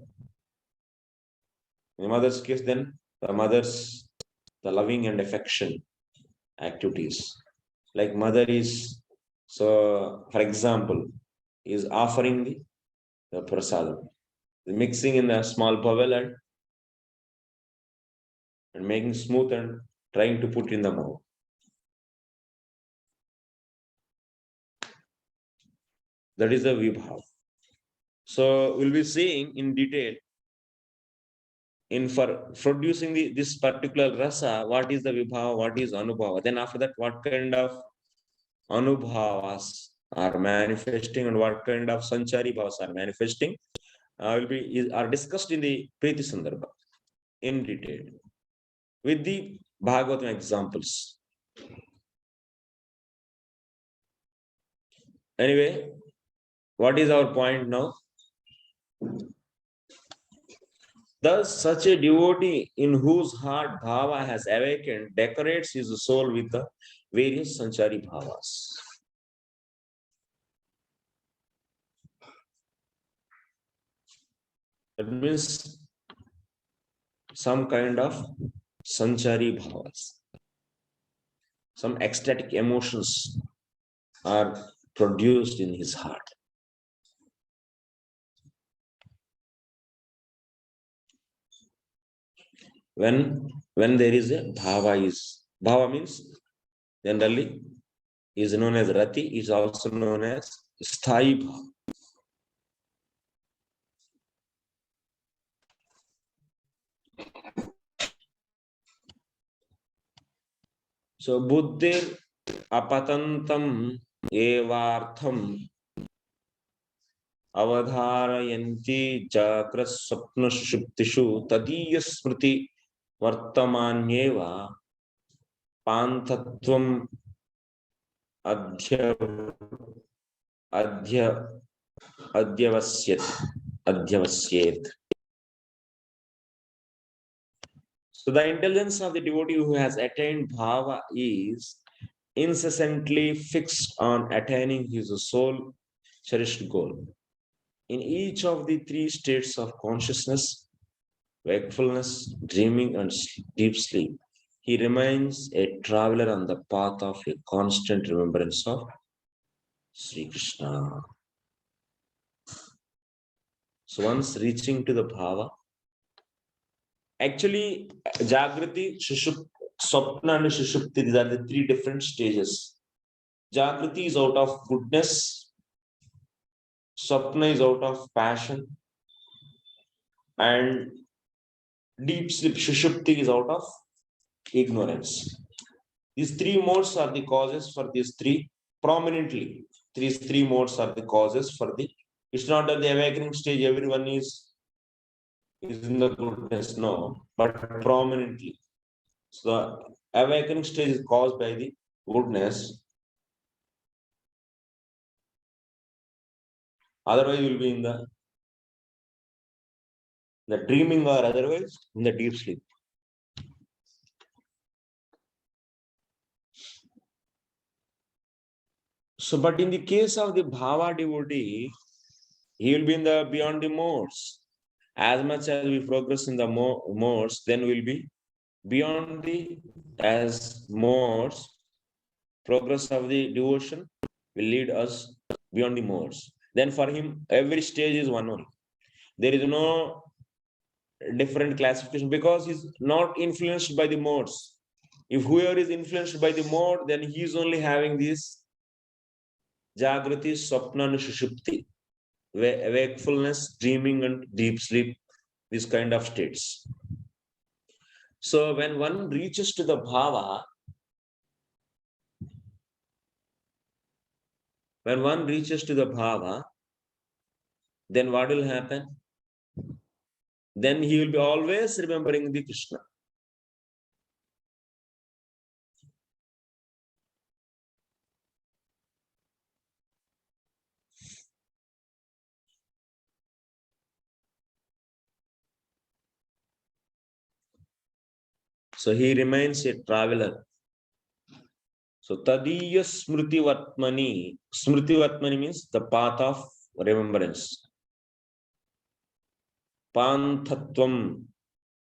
In the mother's case, then the loving and affection activities. Like mother is, so for example, is offering the prasadam, mixing in a small bowl and making smooth and trying to put in the mouth. That is the Vibhava. So we'll be seeing in detail for producing this particular rasa, what is the Vibhava, what is Anubhava. Then after that, what kind of Anubhavas are manifesting and what kind of Sanchari Bhavas are manifesting are discussed in the Priti Sandarbha in detail with the Bhagavatam examples. Anyway, what is our point now? Thus, such a devotee in whose heart bhava has awakened decorates his soul with the various sanchari bhavas. That means some kind of sanchari bhavas. Some ecstatic emotions are produced in his heart. When there is a bhava means generally is known as rati, is also known as sthai bhava. So buddhir apatantam evartham avadharayanti jakra sapna sushuptishu tadiya smriti vartamanyeva pantatvam adhyavasyet. So the intelligence of the devotee who has attained bhava is incessantly fixed on attaining his soul cherished goal. In each of the three states of consciousness, wakefulness, dreaming, and deep sleep, he remains a traveler on the path of a constant remembrance of Sri Krishna. So once reaching to the bhava, actually, Jagrati, Swapna and Sushupti, these are the three different stages. Jagrati is out of goodness, Swapna is out of passion, and deep sleep, Sushupti, is out of ignorance. These three modes are the causes for these three prominently. These three modes are the causes for the. It's not that the awakening stage everyone is in the goodness, no, but prominently. So the awakening stage is caused by the goodness. Otherwise, you will be in the the dreaming or otherwise in the deep sleep. So, but in the case of the bhava devotee, he will be in the beyond the modes. As much as we progress in the modes, then we'll be beyond the as modes. Progress of the devotion will lead us beyond the modes. Then for him, every stage is one only. There is no different classification because he's not influenced by the modes. If whoever is influenced by the mode, then he is only having this jagrati, swapna, and sushupti, wakefulness, dreaming, and deep sleep, these kind of states. So when one reaches to the bhava, then what will happen? Then he will be always remembering the Krishna. So he remains a traveler. So tadiya smriti vatmani means the path of remembrance. Panthatvam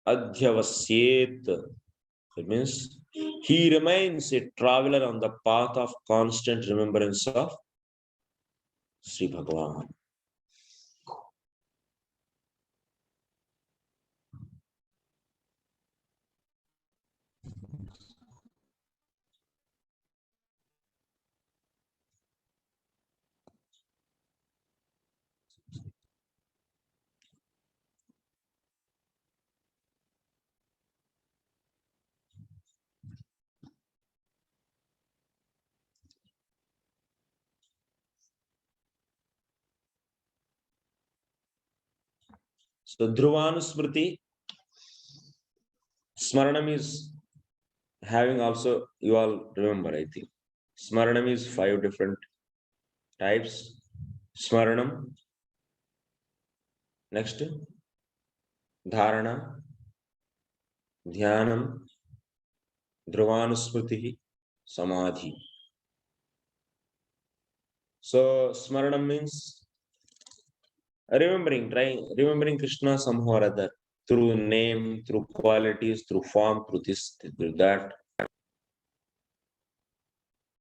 adhyavasyet. It means he remains a traveler on the path of constant remembrance of Sri Bhagavan. So Dhruvanusmriti, Smaranam is having also, you all remember, I think. Smaranam is 5 different types. Smaranam. Next. Dharana. Dhyanam. Dhruvanusmriti. Samadhi. So Smaranam means remembering Krishna somehow or other, through name, through qualities, through form, through this, through that.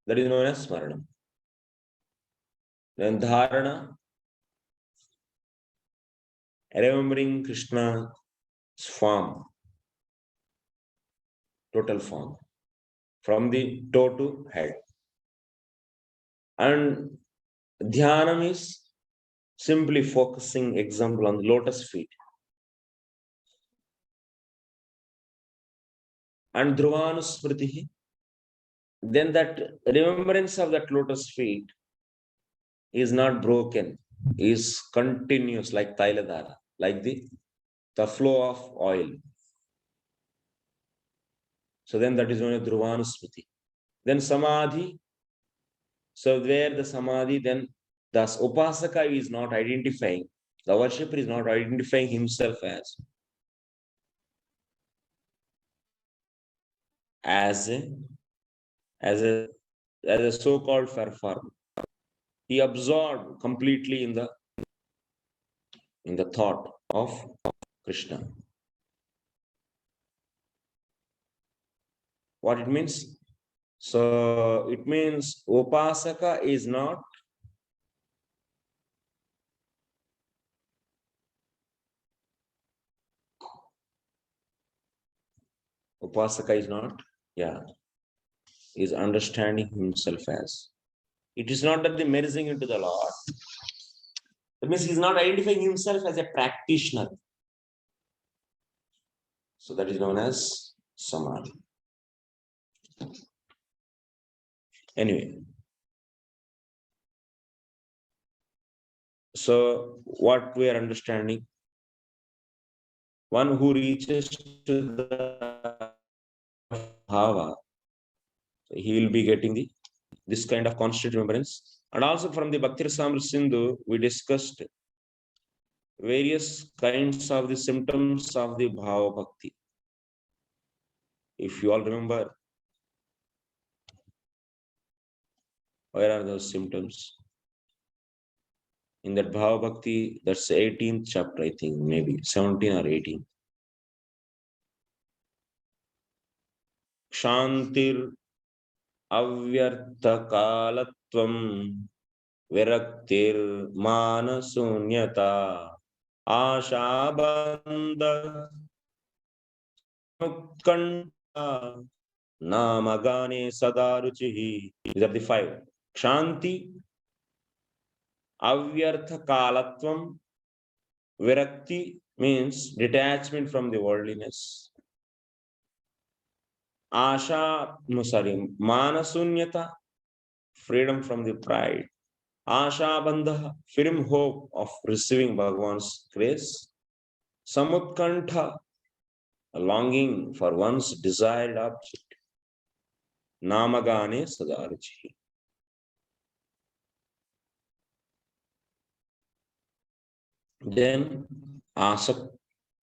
That is known as Smaranam. Then Dharana, remembering Krishna's form, total form, from the toe to head. And Dhyanam is simply focusing, example, on the lotus feet. And Dhruvanusmriti, then that remembrance of that lotus feet is not broken, is continuous like Tailadhara, like the flow of oil. So then that is known as Dhruvanusmriti. Then Samadhi. So where the Samadhi, then the Upasaka is not identifying, the worshipper is not identifying himself as a so-called performer. He absorbed completely in the thought of Krishna. What it means? So it means Upasaka is not is understanding himself as. It is not that the merging into the Lord. That means he is not identifying himself as a practitioner. So that is known as Samadhi. Anyway. So what we are understanding, one who reaches to the bhava, he will be getting this kind of constant remembrance. And also from the Bhakti Rasamrita Sindhu, we discussed various kinds of the symptoms of the bhava bhakti. If you all remember, where are those symptoms? In that bhava bhakti, that's the 18th chapter, I think, maybe 17 or 18. Shantir avyartha kalatvam viraktir manasunyata ashabandha utkanta namagane sadaruchihi. These are the 5. Shanti, avyartha kalatvam, virakti means detachment from the worldliness. Manasunyata, freedom from the pride. Ashabandha, firm hope of receiving Bhagavan's grace. Samutkantha, a longing for one's desired object. Namagane sadaruchi. Then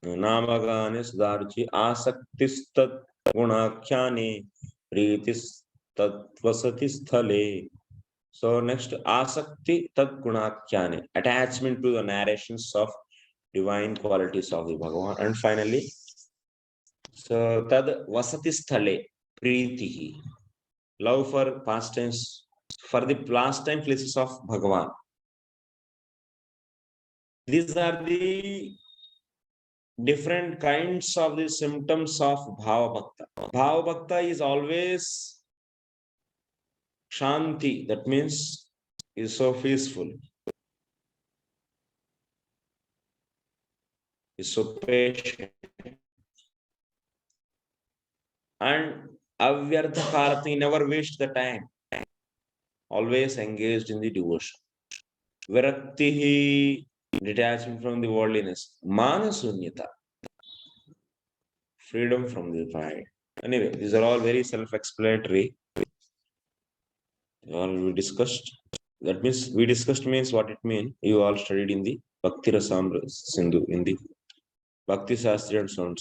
Namagane sadaruchi asaktistat gunakhyane pritis tatvasati sthale. So next, asakti tat gunakhyane, attachment to the narrations of divine qualities of the Bhagavan. And finally, so tad vasati sthale, pritihi, love for pastimes, for the pastime places of Bhagavan. These are the different kinds of the symptoms of bhava bhakta. Bhava bhakta is always shanti, that means is so peaceful, is so patient. And avyartha karati, never waste the time, always engaged in the devotion. Viraktihi, detachment from the worldliness. Manasunyata, freedom from the pride. Anyway, these are all very self-explanatory. All we discussed. That means we discussed means what it means. You all studied in the Bhakti Rasamrita Sindhu, in the Bhakti Shastri and so on.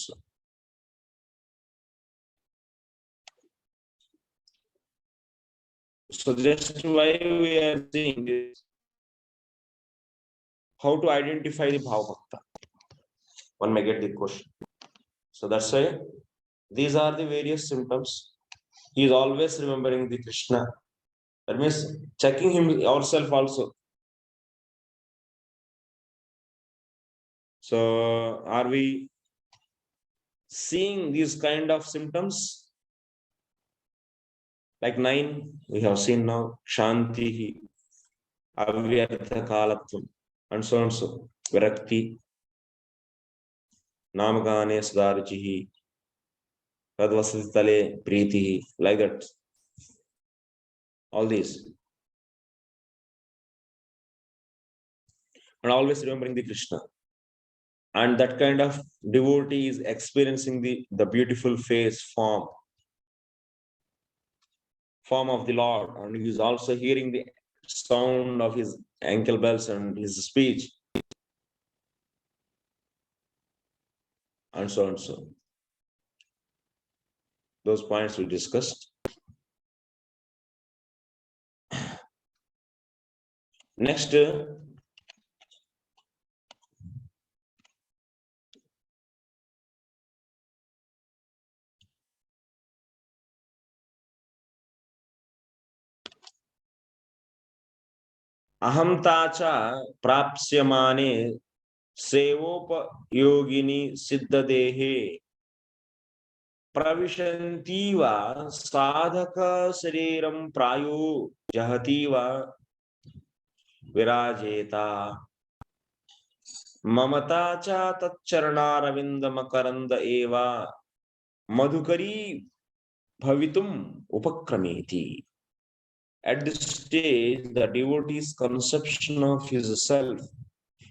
So just why we are seeing this, how to identify the bhava bhakta. One may get the question. So that's why these are the various symptoms. He is always remembering the Krishna. That means checking him ourselves also. So are we seeing these kind of symptoms? Like 9, we have seen now, Shanti, Avyartha Kalatvam, and so on so. Virakti, Namagane Sadaruchihi, Tadvasitale Pritihi, like that. All these. And always remembering the Krishna. And that kind of devotee is experiencing the beautiful face, form of the Lord, and he is also hearing the sound of his ankle bells and his speech, and so on so. Those points we discussed. Next, ahamtacha prapsyamane sevopayogini siddhadehe pravishantiva sadhaka shariram prayo jahativa virajeta mamata cha tatcharanaravindam makaranda eva madhukari bhavitum upakrameti. At this stage, the devotee's conception of his self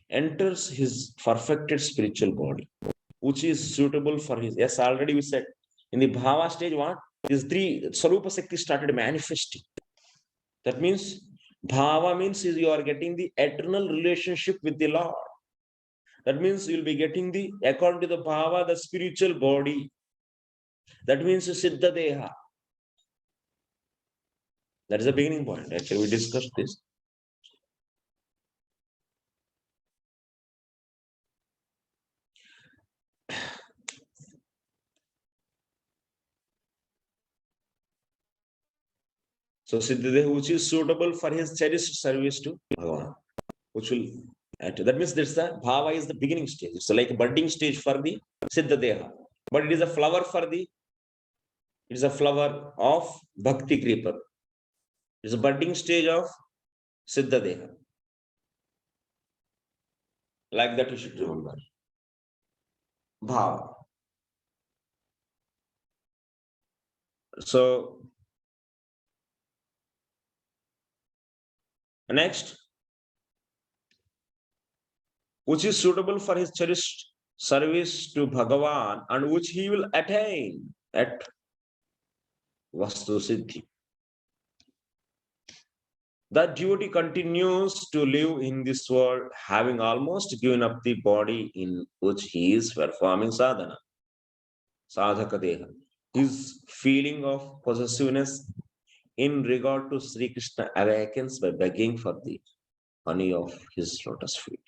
enters his perfected spiritual body, which is suitable for his. Yes, already we said in the bhava stage, what? These 3 Sarupa Shakti started manifesting. That means bhava means you are getting the eternal relationship with the Lord. That means you'll be getting the, according to the bhava, the spiritual body. That means Siddha Deha. That is the beginning point. Actually, we discussed this. So Siddha Deha, which is suitable for his cherished service to Bhagavan, which will act. That means that's the bhava is the beginning stage. It's like a budding stage for the Siddha Deha. But it is a flower for the, it is a flower of Bhakti Creeper. It's a budding stage of Siddha Deha. Like that you should remember. Bhava. So next, which is suitable for his cherished service to Bhagavan and which he will attain at Vastu Siddhi. That devotee continues to live in this world, having almost given up the body in which he is performing sadhana. Sadhaka Deha. His feeling of possessiveness in regard to Sri Krishna awakens by begging for the honey of his lotus feet.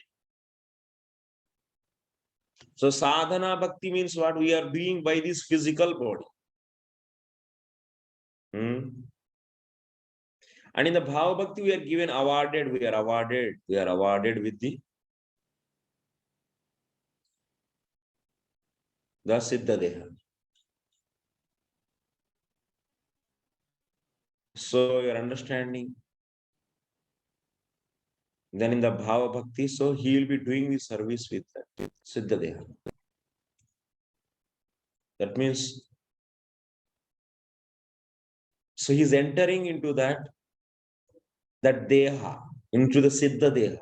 So sadhana bhakti means what we are doing by this physical body. And in the bhava bhakti, we are given awarded, we are awarded with the Siddha Deha. So your understanding. Then in the bhava bhakti, so he will be doing the service with Siddha Deha. That means, so he's entering into that Deha, into the Siddha Deha.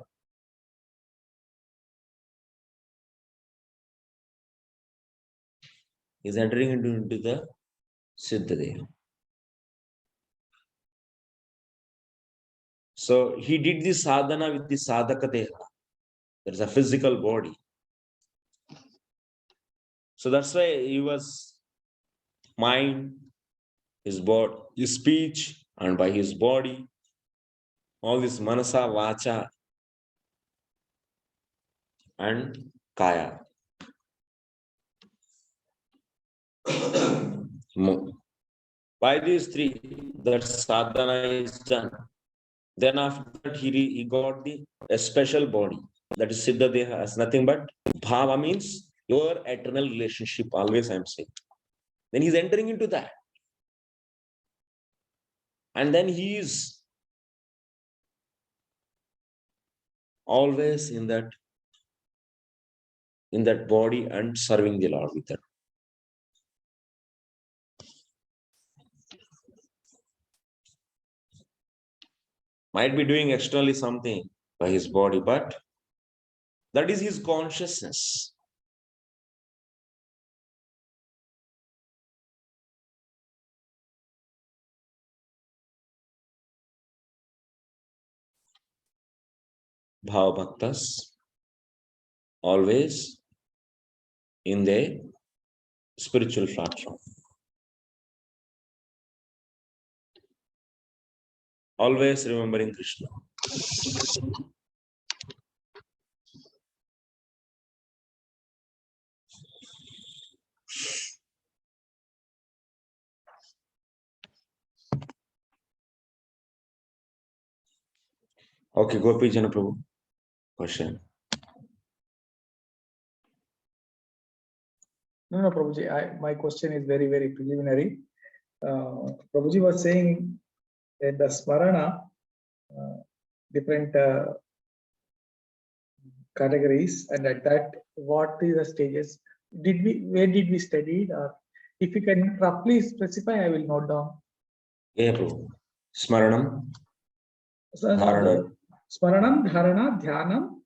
He's entering into the Siddha Deha. So he did the sadhana with the sadhaka deha. There's a physical body. So that's why he was mind, his body, his speech, and by his body, all this manasa, vacha, and kaya. By these three, that sadhana is done. Then after that, he got a special body. That is Siddha Deha, has nothing but bhava means your eternal relationship, always I'm saying. Then he's entering into that. And then he is always in that body and serving the Lord with that. Might be doing externally something by his body, but that is his consciousness. Bhava bhaktas always in the spiritual platform. Always remembering Krishna. Okay, Gopi Jana Prabhu. Question. No, Prabhuji, my question is very, very preliminary. Prabhuji was saying in the Smarana, different categories, and at that, what is the stages? Where did we study it? Or if you can roughly specify, I will note down. Yeah, Prabhu. Smaranam. Dharana. Smaranam, Dharana, Dhyanam,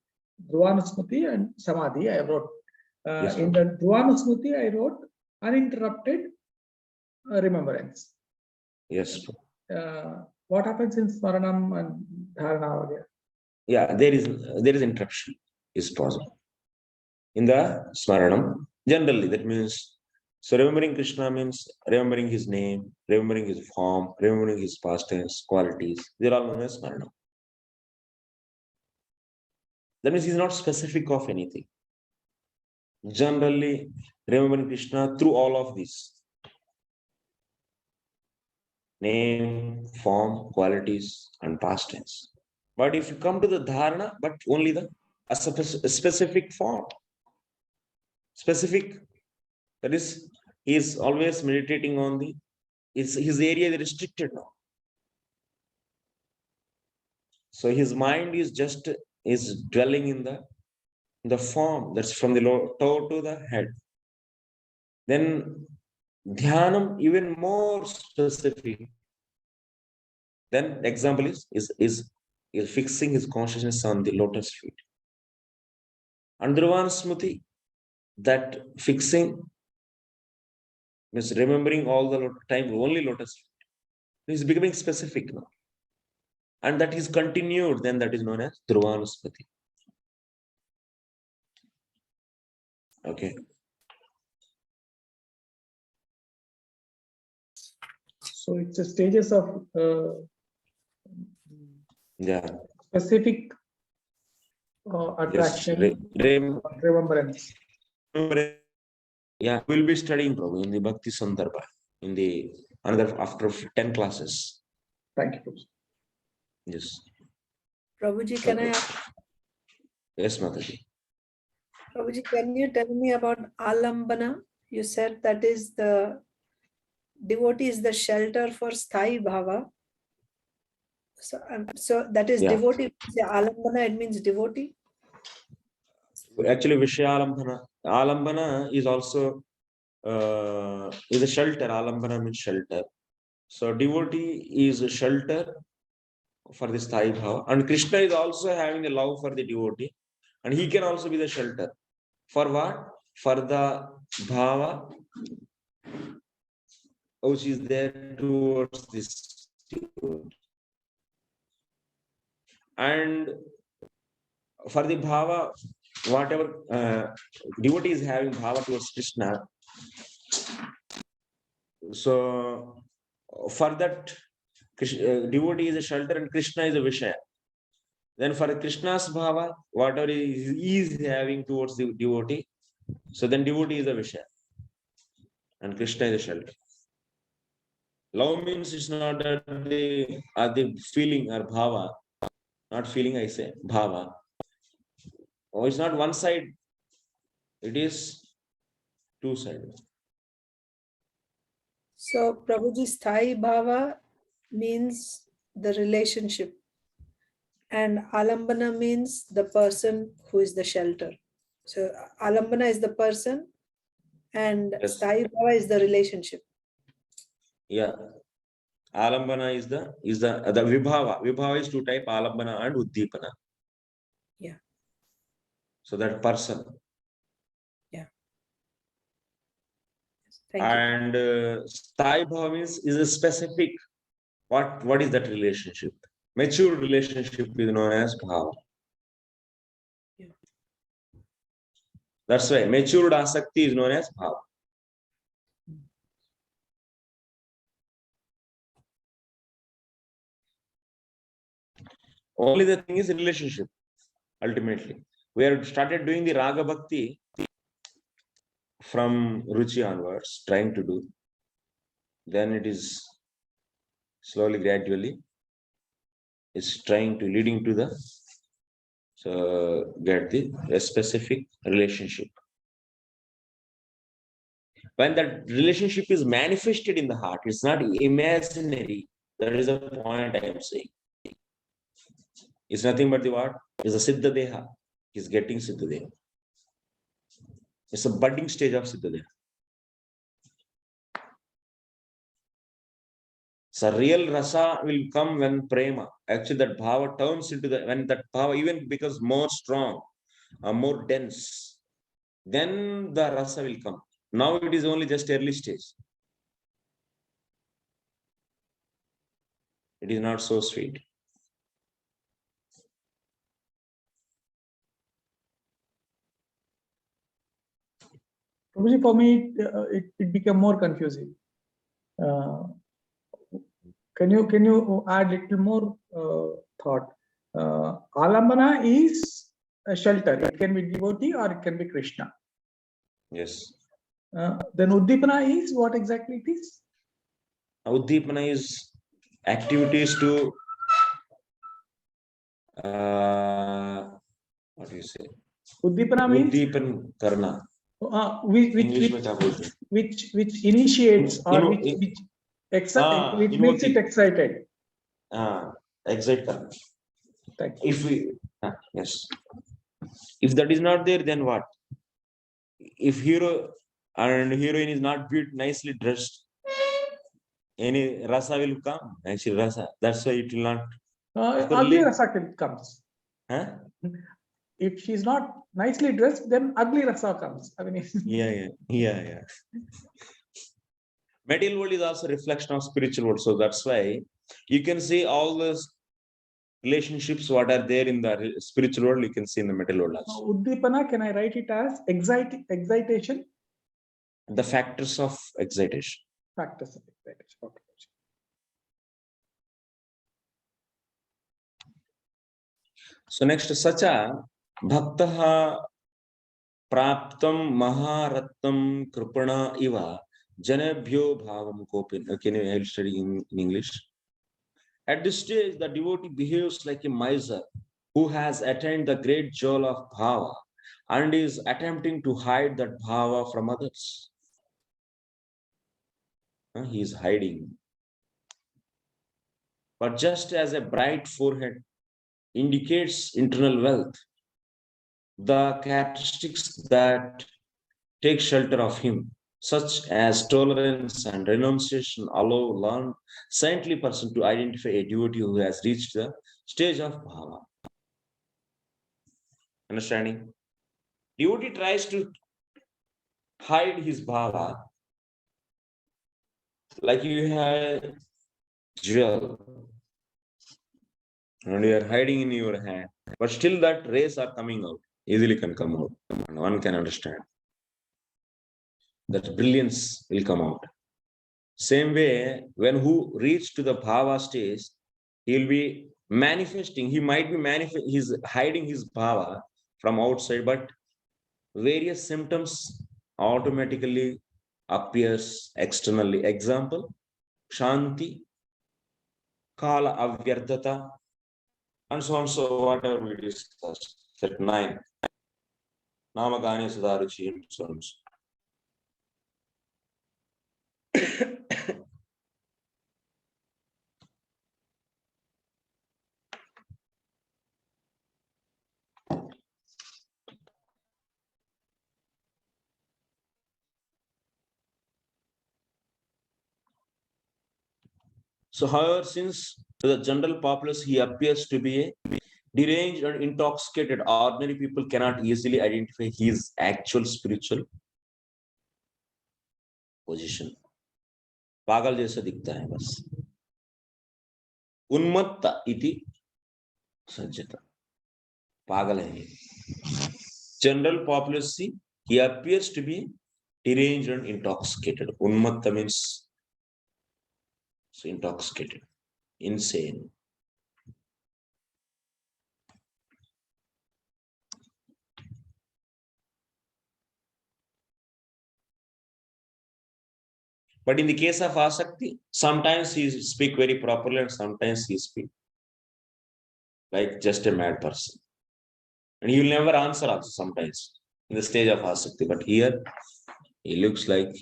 Dhruvanusmriti, and Samadhi. I wrote. Yes, in the Dhruvanusmriti, I wrote uninterrupted remembrance. Yes. What happens in Smaranam and Dharana? Yeah, there is interruption is possible. in the Smaranam. Generally, that means, so remembering Krishna means remembering his name, remembering his form, remembering his past tense, qualities. They're all known as Smaranam. That means he's not specific of anything. Generally, remembering Krishna through all of these. Name, form, qualities, and past tense. But if you come to the dharana, but only a specific form. Specific, that is, he is always meditating on his area is restricted now. So his mind is dwelling in the form that's from the toe to the head. Then dhyanam even more specific. Then example is fixing his consciousness on the lotus feet. And Dhruvan Smriti, that fixing means remembering all the time only lotus feet. Is becoming specific now. And that is continued, then that is known as Dhruvan Smriti. Okay. So it's a stages of specific attraction, remembrance. Yeah, we'll be studying probably in the Bhakti Sandarbha in the after 10 classes. Thank you. Yes. Prabhuji, can I ask? Yes, Mataji. Prabhuji, can you tell me about alambana? You said that is the devotee is the shelter for sthai bhava. So that is devotee. Alambana, it means devotee. Actually, Vishayalambana. Alambana is also is a shelter. Alambana means shelter. So devotee is a shelter for the sthai bhava. And Krishna is also having a love for the devotee. And he can also be the shelter. For what? For the bhava which is there towards this devotee. And for the bhava, whatever devotee is having bhava towards Krishna, so for that devotee is a shelter and Krishna is a Vishaya. Then for Krishna's bhava, whatever he is having towards the devotee, so then devotee is a Vishaya and Krishna is a shelter. Love means it's not that the feeling or bhava, not feeling, I say bhava. Oh, it's not one side, it is two sides. So Prabhuji, sthai bhava means the relationship, and alambana means the person who is the shelter. So alambana is the person, and sthai bhava is the relationship. Yeah, alambana is the vibhava. Vibhava is two type, alambana and uddipana. Yeah. So that person. Yeah. Thank and sthai bhava means is a specific. What is that relationship? Mature relationship is known as bhava. Yeah. That's why matured asakti is known as bhava. Only the thing is relationship. Ultimately, we have started doing the raga bhakti from Ruchi onwards, trying to do. Then it is slowly, gradually, it's trying to leading to the get a specific relationship. When that relationship is manifested in the heart, it's not imaginary. That is the point I am saying. It's nothing but the what? It's a Siddha Deha. He's getting Siddha Deha. It's a budding stage of Siddha Deha. So real rasa will come when prema. Actually, that bhava turns into when that bhava even becomes more strong, more dense, then the rasa will come. Now it is only just early stage. It is not so sweet. for me, it became more confusing. Can you add little more thought? Alambana is a shelter. It can be devotee or it can be Krishna. Yes. Then Uddipana is what exactly it is? Uddipana is activities to what do you say? Uddipana means Uddipan karna. Which initiates or which excite, it makes it excited. Excite karna. If we yes, if that is not there, then what? If hero and heroine is not nicely dressed, any rasa will come. Actually, rasa. That's why it will not. Ugly rasa comes. Huh? If she's not nicely dressed, then ugly rasa comes. I mean, yeah. Material world is also a reflection of spiritual world, so that's why you can see all those relationships what are there in the spiritual world. You can see in the material world also. Uddipana, can I write it as excitation? The factors of excitation. Factors of excitation. Okay. So next, sacha bhaktaha praptam maharattam kripana iva janabhyo bhavam kopin. Can you study in English? At this stage, the devotee behaves like a miser who has attained the great jewel of bhava and is attempting to hide that bhava from others. He is hiding. But just as a bright forehead indicates internal wealth, the characteristics that take shelter of him, such as tolerance and renunciation, allow learned saintly person to identify a devotee who has reached the stage of bhava. Understanding? Devotee tries to hide his bhava, like you have jewel and you are hiding in your hand, but still that rays are coming out, easily can come out. One can understand. That brilliance will come out. Same way, when who reach to the bhava stage, he will be manifesting. He might be he's hiding his bhava from outside, but various symptoms automatically appears externally. Example, shanti, kala avyardhata, and so on. So whatever we discussed. Set 9. Namagani Sudaruchi and so on. So, however, since to the general populace he appears to be a deranged and intoxicated, ordinary people cannot easily identify his actual spiritual position. पागल जैसा दिखता है बस. उन्मत्त इति संचिता. पागल है. General populace, he appears to be deranged and intoxicated. Unmatta means intoxicated, insane. But in the case of asakti, sometimes he speak very properly and sometimes he speak like just a mad person. And he will never answer also sometimes in the stage of asakti. But here, he looks like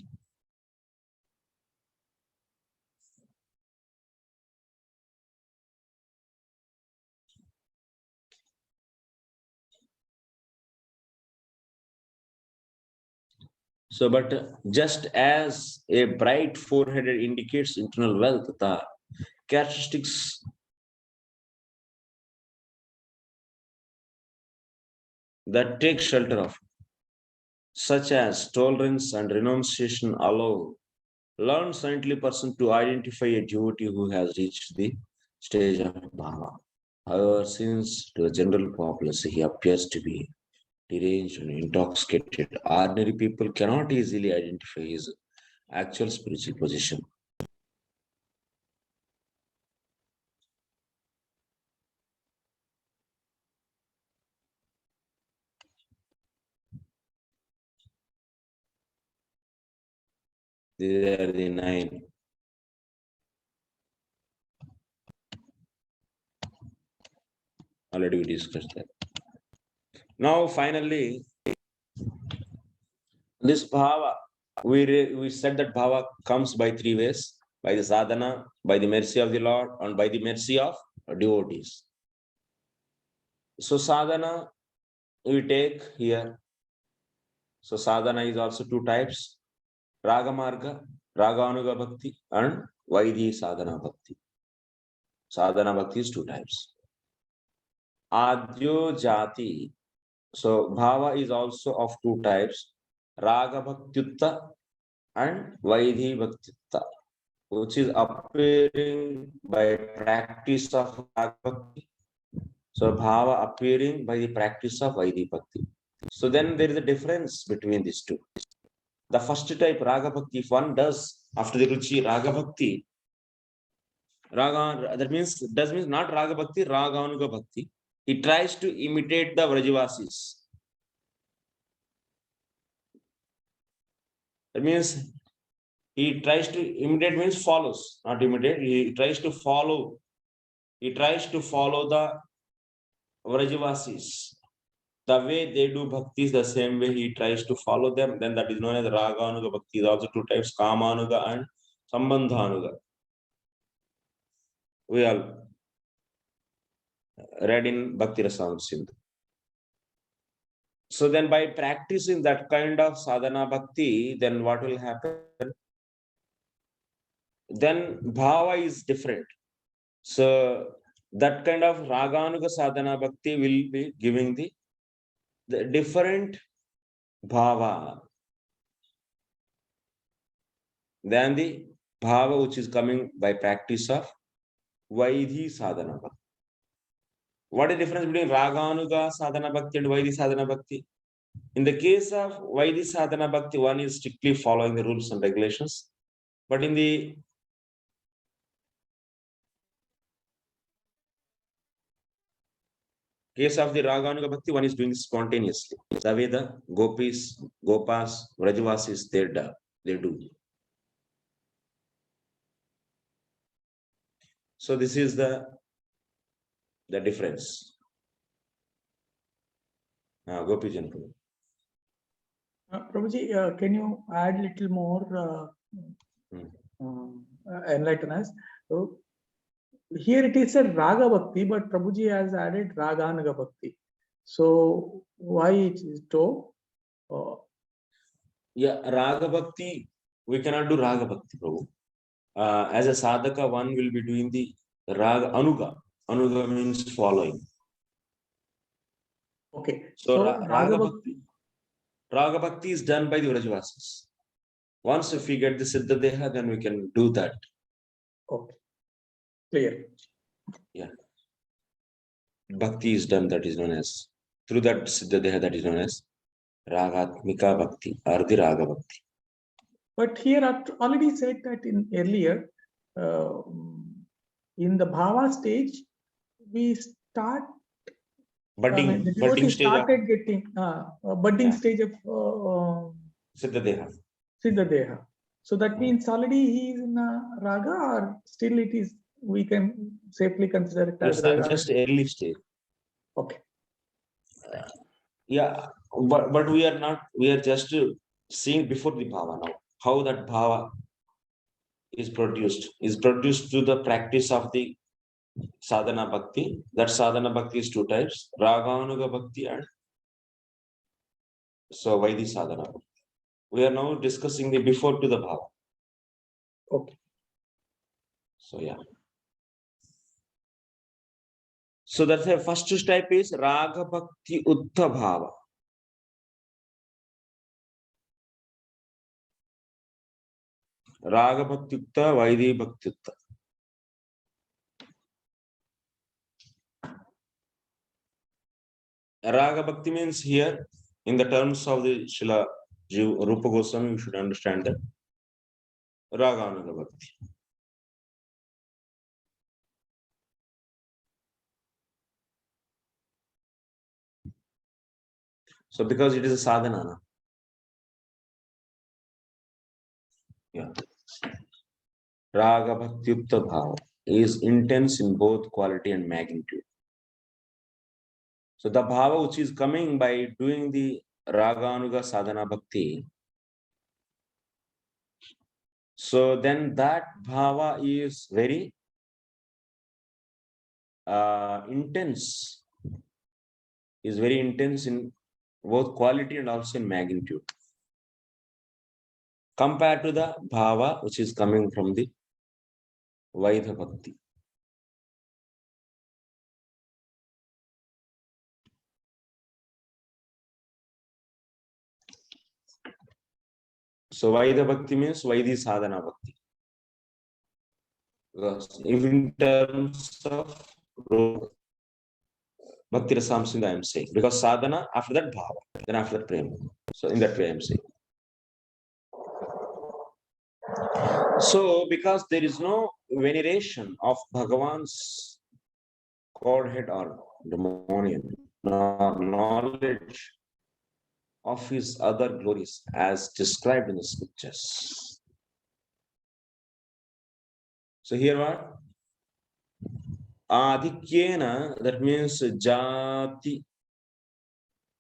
so, but just as a bright forehead indicates internal wealth, the characteristics that take shelter of, such as tolerance and renunciation, allow learned saintly person to identify a devotee who has reached the stage of bhava. However, since to the general populace he appears to be deranged and intoxicated. Ordinary people cannot easily identify his actual spiritual position. These are the 9. Already we discussed that. Now, finally, this bhava, we said that bhava comes by 3 ways: by the sadhana, by the mercy of the Lord, and by the mercy of devotees. So sadhana we take here. So sadhana is also 2 types: raga marga, raganuga bhakti, and vaidhi sadhana bhakti. Sadhana bhakti is 2 types. Adyo jati. So bhava is also of 2 types: raga bhaktyutta and vaidhi bhaktyutta, which is appearing by practice of raga bhakti. So bhava appearing by the practice of vaidhi bhakti. So then there is a difference between these 2. The first type, raga bhakti, if one does after the ruchi raga bhakti, raga, that means not raga bhakti, raganuga bhakti. He tries to imitate the Vrajavasis. That means he tries to imitate, means follows, not imitate. He tries to follow. He tries to follow the Vrajavasis. The way they do bhakti is the same way he tries to follow them. Then that is known as raganuga bhakti. Is also 2 types: kamanuga and sambandhanuga. We all read in Bhakti Rasamrita Sindhu. So then by practicing that kind of sadhana bhakti, then what will happen? Then bhava is different. So that kind of raganuga sadhana bhakti will be giving the different bhava than the bhava which is coming by practice of vaidhi sadhana bhakti. What is the difference between raganuga sadhana bhakti and vaidhi sadhana bhakti? In the case of vaidhi sadhana bhakti, one is strictly following the rules and regulations. But in the case of the raganuga bhakti, one is doing spontaneously. The way the gopis, gopas, vrajavasis, they do. So this is the difference. Gopi Janpu. Prabhuji, can you add a little more, enlighten us? So, here it is a raga bhakti, but Prabhuji has added raganuga bhakti. So why it is so? Yeah, raga bhakti, we cannot do raga bhakti, Prabhu. As a sadhaka, one will be doing the raga anuga. Anuga means following. Okay. So raga bhakti is done by the Vrajavasis. Once if we get the Siddha Deha, then we can do that. Okay. Clear. Yeah. Bhakti is done, that is known as, through that Siddha Deha, that is known as Ragatmika Bhakti or the Raga Bhakti. But here I've already said that in earlier, in the bhava stage, we start budding stage started getting budding stage of Siddha Deha. Siddha Deha. So that means already he is in a raga, or still it is, we can safely consider it as raga? Just early stage. Okay. Yeah, but we are not, we are just seeing before the bhava now, how that bhava is produced through the practice of the sadhana bhakti. That sadhana bhakti is 2 types: raganuga bhakti and so vaidhi sadhana bhakti. We are now discussing the before to the bhava. Okay. So yeah. So that's the first step is raga bhakti uttha bhava. Raga bhakti uttha, vaidhi bhakti uttha. Raga bhakti means here In the terms of the Srila Rupa Goswami, you should understand that Raganuga Bhakti. So because it is a sadhana. Yeah. Raga Bhakti Yukta Bhava is intense in both quality and magnitude. So the bhava which is coming by doing the Raganuga Sadhana Bhakti, so then that bhava is very intense, is very intense in both quality and also in magnitude, compared to the bhava which is coming from the Vaidha Bhakti. So Vaidha Bhakti means Vaidhi Sadhana Bhakti. Because in terms of Bhakti Rasamsindha I am saying, because sadhana, after that bhava, then after that prema. So in that way I am saying. So because there is no veneration of Bhagavan's Godhead or dominion, nor knowledge of his other glories as described in the scriptures. So here what? Adhikyena, that means jati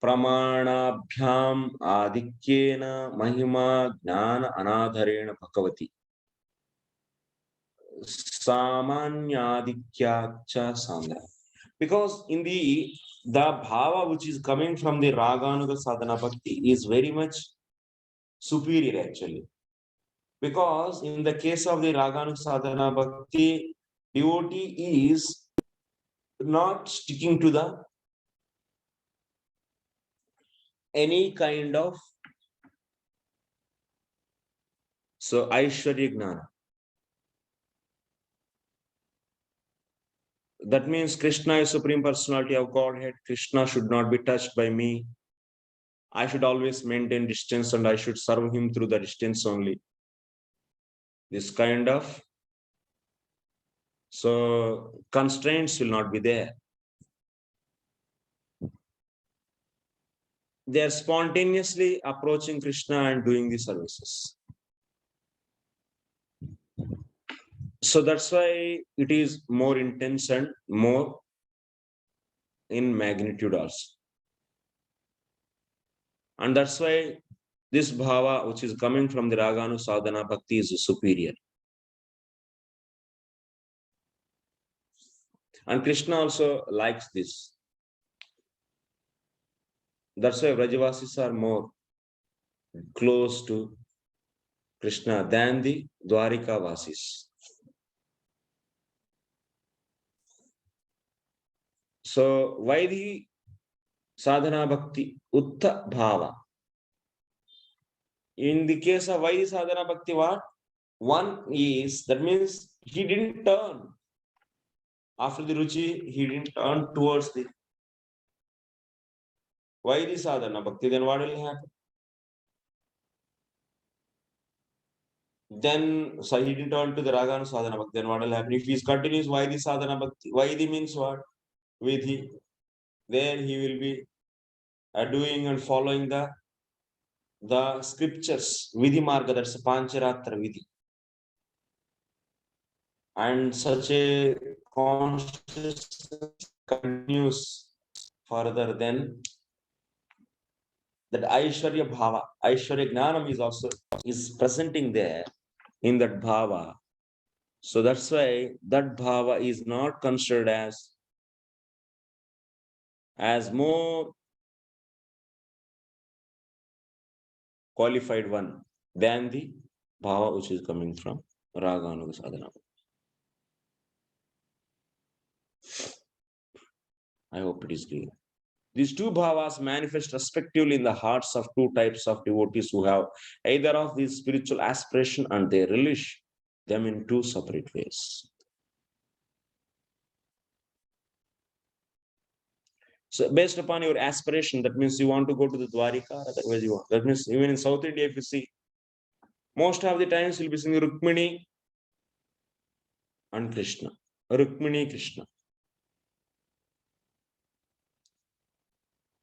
pramanabhyam adhikyena mahima jnana anadharena bhagavati samanyadikyacha sandra. Because in the bhava which is coming from the Raganuga Sadhana Bhakti is very much superior actually. Because in the case of the Raganuga Sadhana Bhakti, devotee is not sticking to the any kind of Aishwarya Gnana. That means Krishna is Supreme Personality of Godhead. Krishna should not be touched by me. I should always maintain distance and I should serve him through the distance only. This kind of constraints will not be there. They are spontaneously approaching Krishna and doing the services. So that's why it is more intense and more in magnitude also. And that's why this bhava which is coming from the Raganu Sadhana Bhakti is superior. And Krishna also likes this. That's why Vrajavasis are more close to Krishna than the Dwarika Vasis. So why the Sadhana Bhakti Utta Bhava? In the case of Vaidhi Sadhana Bhakti, what? One is, that means he didn't turn. After the Ruchi, he didn't turn towards the Vaidhi Sadhana Bhakti. Then what will happen? Then, so he didn't turn to the Raganu Sadhana Bhakti. Then what will happen? If he continues Vaidhi Sadhana Bhakti, Vaidhi means what? Vidhi. Then he will be doing and following the scriptures, Vidhi Marga, that's a Pancharatra Vidhi. And such a consciousness continues further, then that Aishwarya Bhava, Aishwarya Gnanam is presenting there in that Bhava. So that's why that Bhava is not considered as more qualified one than the Bhava which is coming from Raganuga Sadhana. I hope it is clear. These two bhavas manifest respectively in the hearts of two types of devotees who have either of these spiritual aspiration, and they relish them in two separate ways. So based upon your aspiration, that means you want to go to the Dwarika, otherwise you want. That means even in South India, if you see, most of the times you'll be seeing Rukmini and Krishna. Rukmini, Krishna.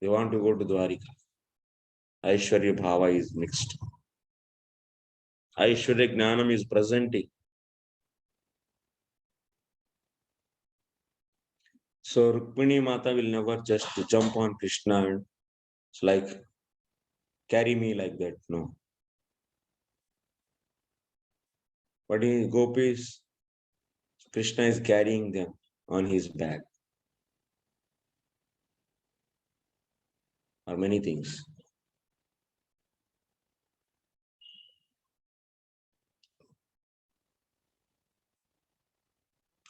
They want to go to Dwarika. Aishwarya Bhava is mixed. Aishwarya Gnanam is presenting. So Rukmini Mata will never just jump on Krishna and it's like carry me like that. No. But in gopis, Krishna is carrying them on his back. Or many things.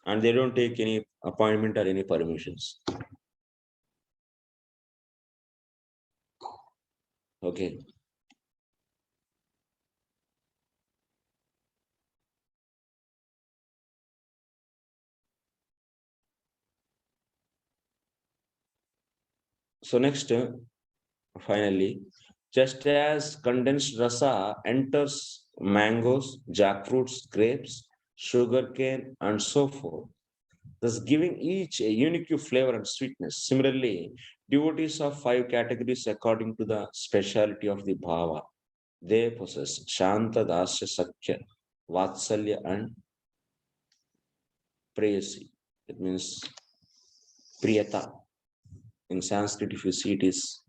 And they don't take any appointment or any permissions. Okay. So next, finally, just as condensed rasa enters mangoes, jackfruits, grapes, sugarcane, and so forth, thus giving each a unique flavor and sweetness. Similarly, devotees of 5 categories according to the speciality of the bhava, they possess Shanta, Dasya, Sakya, Vatsalya, and Prayasi. It means Priyata. In Sanskrit, if you see, it is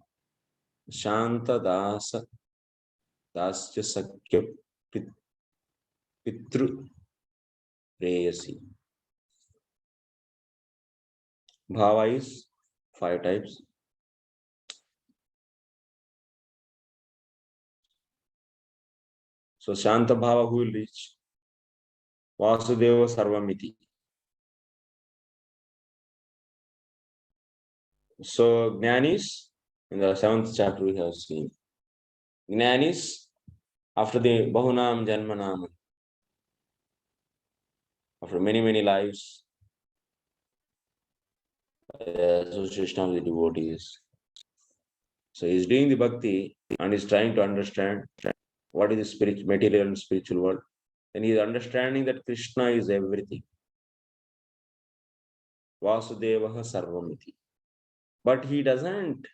Shanta, Dasa, Dasya, Sakya, Pitru, Prayasi. Bhava is 5 types. So Shanta Bhava, who will reach? Vasudeva Sarvamiti. So Jnanis, in the 7th chapter we have seen. Jnanis, after the Bahunam Janmanam, after many lives, association of the devotees. So he's doing the bhakti and he's trying to understand what is the material and spiritual world. And he's understanding that Krishna is everything. Vasudevaha Sarvamiti. But he doesn't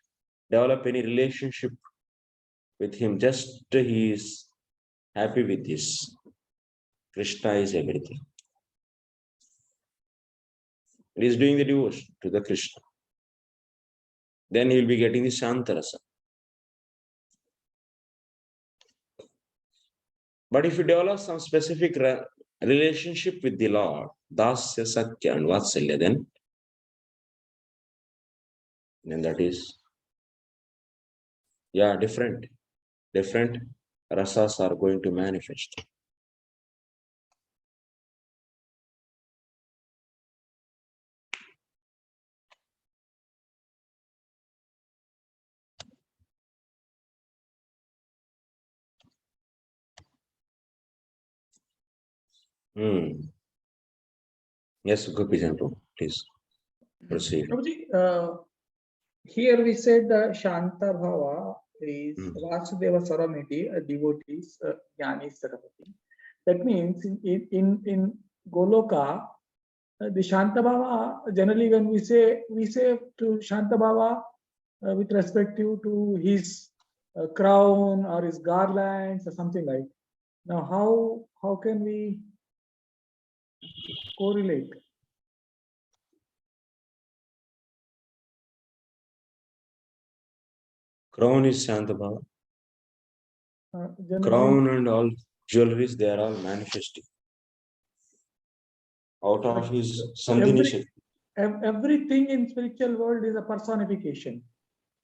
develop any relationship with him, just he is happy with this. Krishna is everything. He is doing the devotion to the Krishna. Then he will be getting the Shantarasa. But if you develop some specific relationship with the Lord, Dasya, Sakya, and Vatsalya, then that is, yeah, different rasas are going to manifest. Yes, Gopijantu, please proceed. Here we said the Shanta Bhava is Vasudeva Saramiti, a devotees, Jnani Sarapati. That means in Goloka, the Shanta Bhava, generally when we say to Shanta Bhava with respect to his crown or his garlands or something like. Now how can we correlate? Crown is Shanta Bhava. Crown and all jewelries, they are all manifesting out of his Sandhini. Everything in spiritual world is a personification.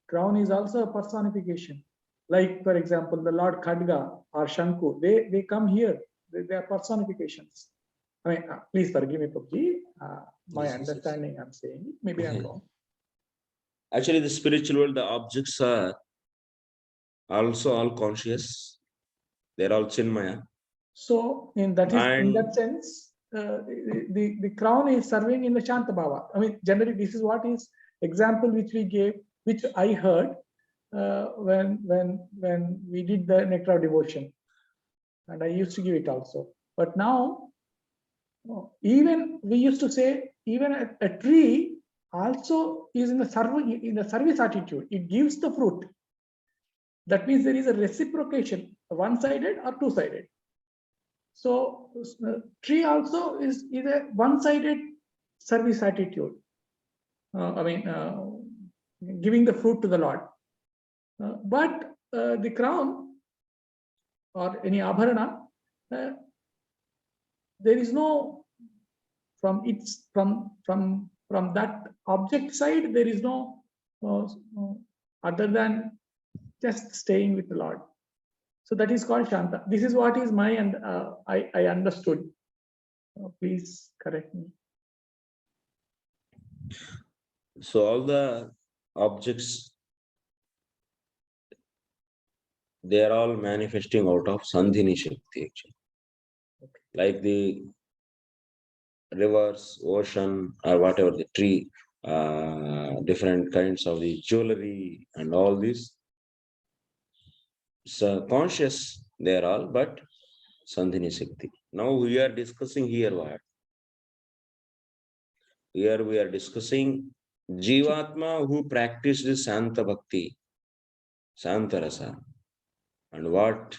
Crown is also a personification. Like, for example, the Lord Khadga or Shanku, they come here. They are personifications. I mean, please forgive me, Prabhuji. My understanding, I'm saying, maybe I'm wrong. Actually, the spiritual world, the objects are also all conscious. They're all Chinmaya. So, in that sense, the crown is serving in the Shanta Bhava. I mean, generally, this is what is example which we gave, which I heard when we did the nectar of devotion, and I used to give it also. But now, even we used to say, even a tree also is in the service attitude. It gives the fruit. That means there is a reciprocation, one-sided or two-sided. So tree also is a one-sided service attitude. Giving the fruit to the Lord. But the crown or any abharana, there is no, from that object side, there is no other than just staying with the Lord. So that is called Shanta. This is what is my, and I understood. Please correct me. So all the objects, they are all manifesting out of Sandhini Shakti, actually. Okay. Like the rivers, ocean, or whatever, the tree, different kinds of the jewelry and all this. So conscious, they are all, but Sandhini Shakti. Now we are discussing here what? Here we are discussing Jivatma who practiced the Santa Bhakti, Santa Rasa. And what?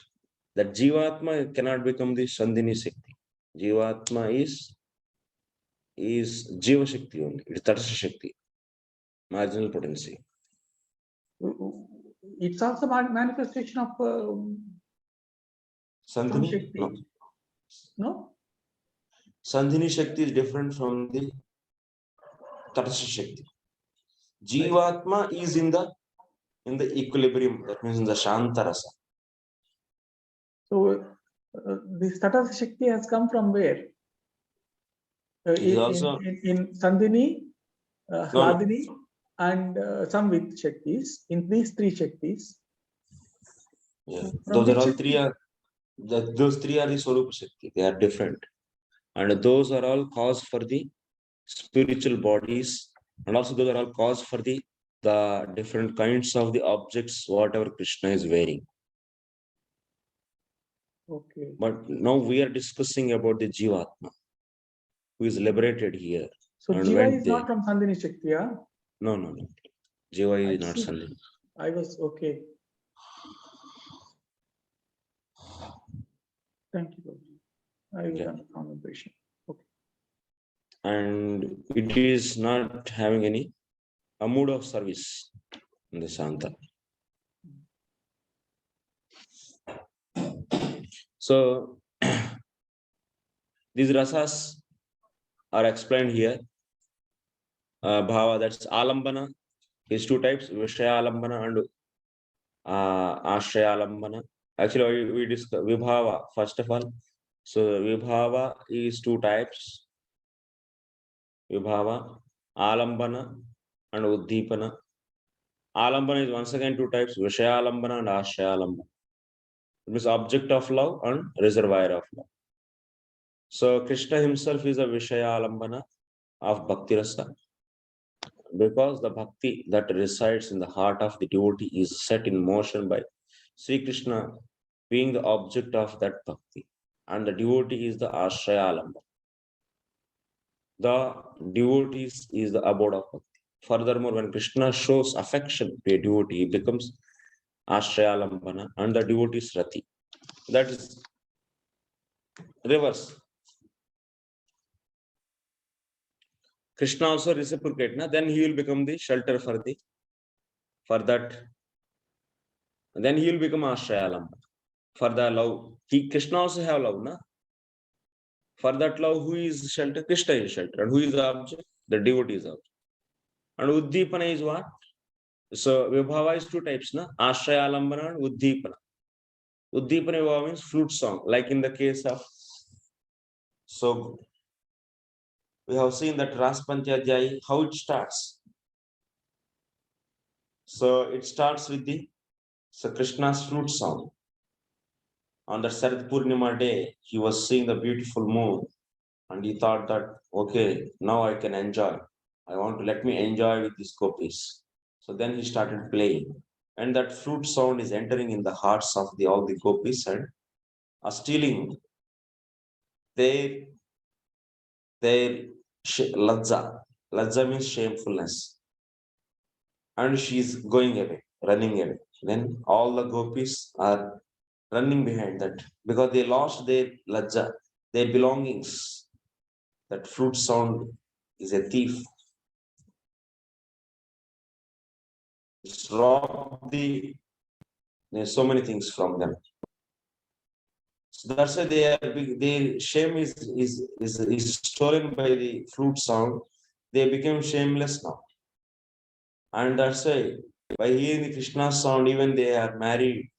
That Jivatma cannot become the Sandhini Shakti. Jivatma is Jiva Shakti only. It is Tatastha Shakti, marginal potency. It's also a manifestation of Sandhini Shakti. No? Sandhini Shakti is different from the Tatastha Shakti. Jivatma is in the equilibrium, that means in the Shanta Rasa. So this Tatastha Shakti has come from where? In Sandhini, Hladini, and some with Shaktis. In these three Shaktis. Yeah, those are all three. Those three are the Swarupa Shakti. They are different, and those are all cause for the spiritual bodies, and also those are all cause for the different kinds of the objects, whatever Krishna is wearing. Okay. But now we are discussing about the Jivatma, who is liberated here. So Jiva is not from Sandhini Shakti, yeah? No. Jiva is not Sandhini. I was okay. Thank you, I was under contemplation. Okay. And it is not having a mood of service in the Santa. So these rasas are explained here. Bhava, that's alambana, is two types, Vishaya alambana and Ashraya alambana. Actually, we discuss Vibhava first of all. So Vibhava is two types. Vibhava, alambana and uddipana. Alambana is once again two types, Vishaya alambana and Ashraya alambana. It means object of love and reservoir of love. So Krishna himself is a Vishaya alambana of Bhakti Rasa, because the bhakti that resides in the heart of the devotee is set in motion by Sri Krishna being the object of that bhakti, and the devotee is the Ashraya alambana. The devotee is the abode of bhakti. Furthermore, when Krishna shows affection to a devotee, he becomes Ashraya alambana and the devotee is Rati. That is reverse. Krishna also reciprocate, then he will become the shelter for that. Then he will become Ashraya alambana for the love. Krishna also have love, na? For that love, who is shelter? Krishna is shelter. And who is the object? The devotee is object. And Uddipana is what? So Vibhava is two types, na? Ashraya alambana and Uddipana. Uddipana Vibhava means flute song, like in the case of. So we have seen that Raspantyadhyayi, how it starts. So it starts with Krishna's flute song. On the Sarath Purnima day, he was seeing the beautiful moon and he thought that, okay, now I can enjoy. I want to let me enjoy with these gopis. So then he started playing. And that flute sound is entering in the hearts of all the gopis and are stealing their ladja. Ladja means shamefulness. And she's going away, running away. Then all the gopis are running behind that because they lost their ladja, their belongings. That flute sound is a thief. It's robbed there's so many things from them. So that's why their shame is stolen by the flute sound. They become shameless now. And that's why by hearing the Krishna sound, even they are married,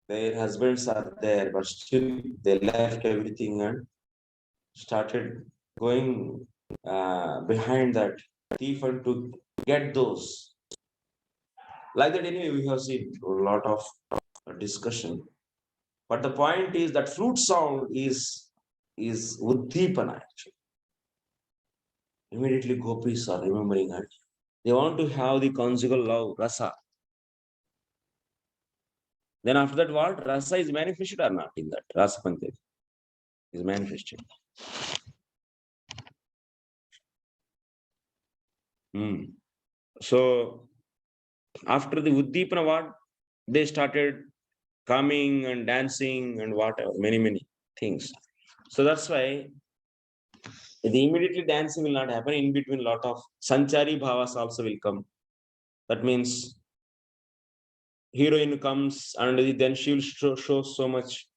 their husbands are there, but still they left everything and started going behind that thief and to get those. Like that, anyway, we have seen a lot of discussion. But the point is that flute sound is uddipana actually. Immediately gopis are remembering it. They want to have the conjugal love, rasa. Then after that, what? Rasa is manifested or not in that? Rasa Panchayati is manifested. So after the uddipana, what? They started coming and dancing and whatever, many things. So that's why the immediately dancing will not happen. In between, lot of sanchari bhavas also will come. That means heroine comes and then she will show so much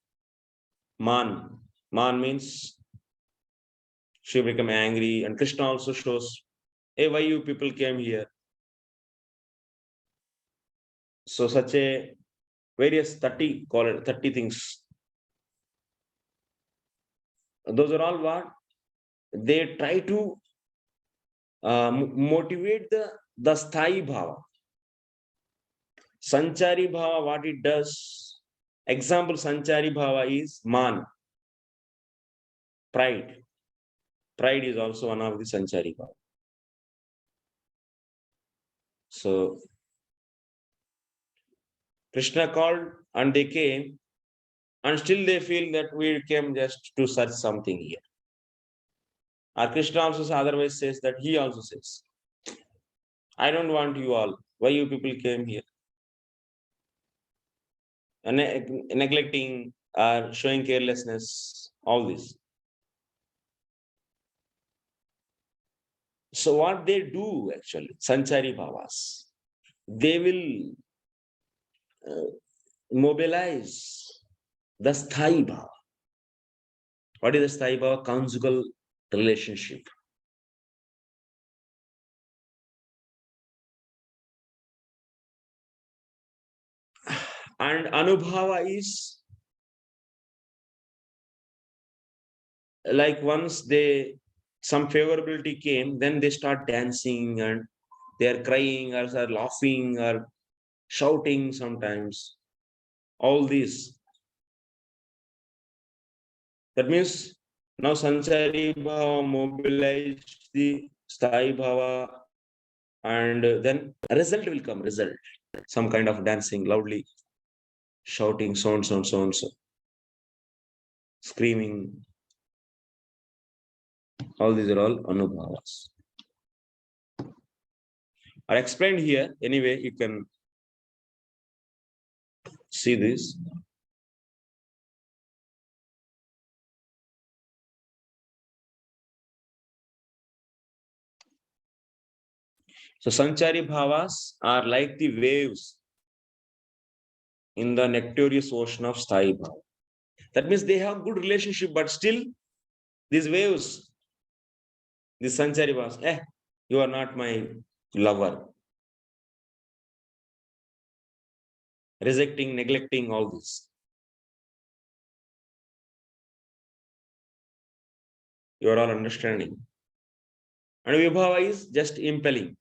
man. Man means she will become angry, and Krishna also shows, hey, why you people came here? So such a various 30 things. Those are all what they try to motivate the sthayi bhava. Sanchari bhava, what it does, example, sanchari bhava is man, pride. Pride is also one of the sanchari bhava. So Krishna called and they came, and still they feel that we came just to search something here. Or Krishna also otherwise says that he also says, I don't want you all. Why you people came here? And neglecting or showing carelessness, all this. So what they do actually, sanchari bhavas, they will mobilize the sthayi bhava. What is the sthayi bhava? Conjugal relationship. And anubhava is like once some favorability came, then they start dancing and they are crying or are laughing or shouting sometimes. All these. That means now sanchari bhava mobilized the sthayi bhava, and then a result will come. Some kind of dancing loudly, shouting, so and so, screaming. All these are all anubhavas. Are explained here. Anyway, you can see this. So sanchari bhavas are like the waves in the nectareous ocean of sthayi bhava. That means they have good relationship, but still these waves, these sanchari bhavas, you are not my lover. Rejecting, neglecting, all this. You are all understanding. And vibhava is just impellers.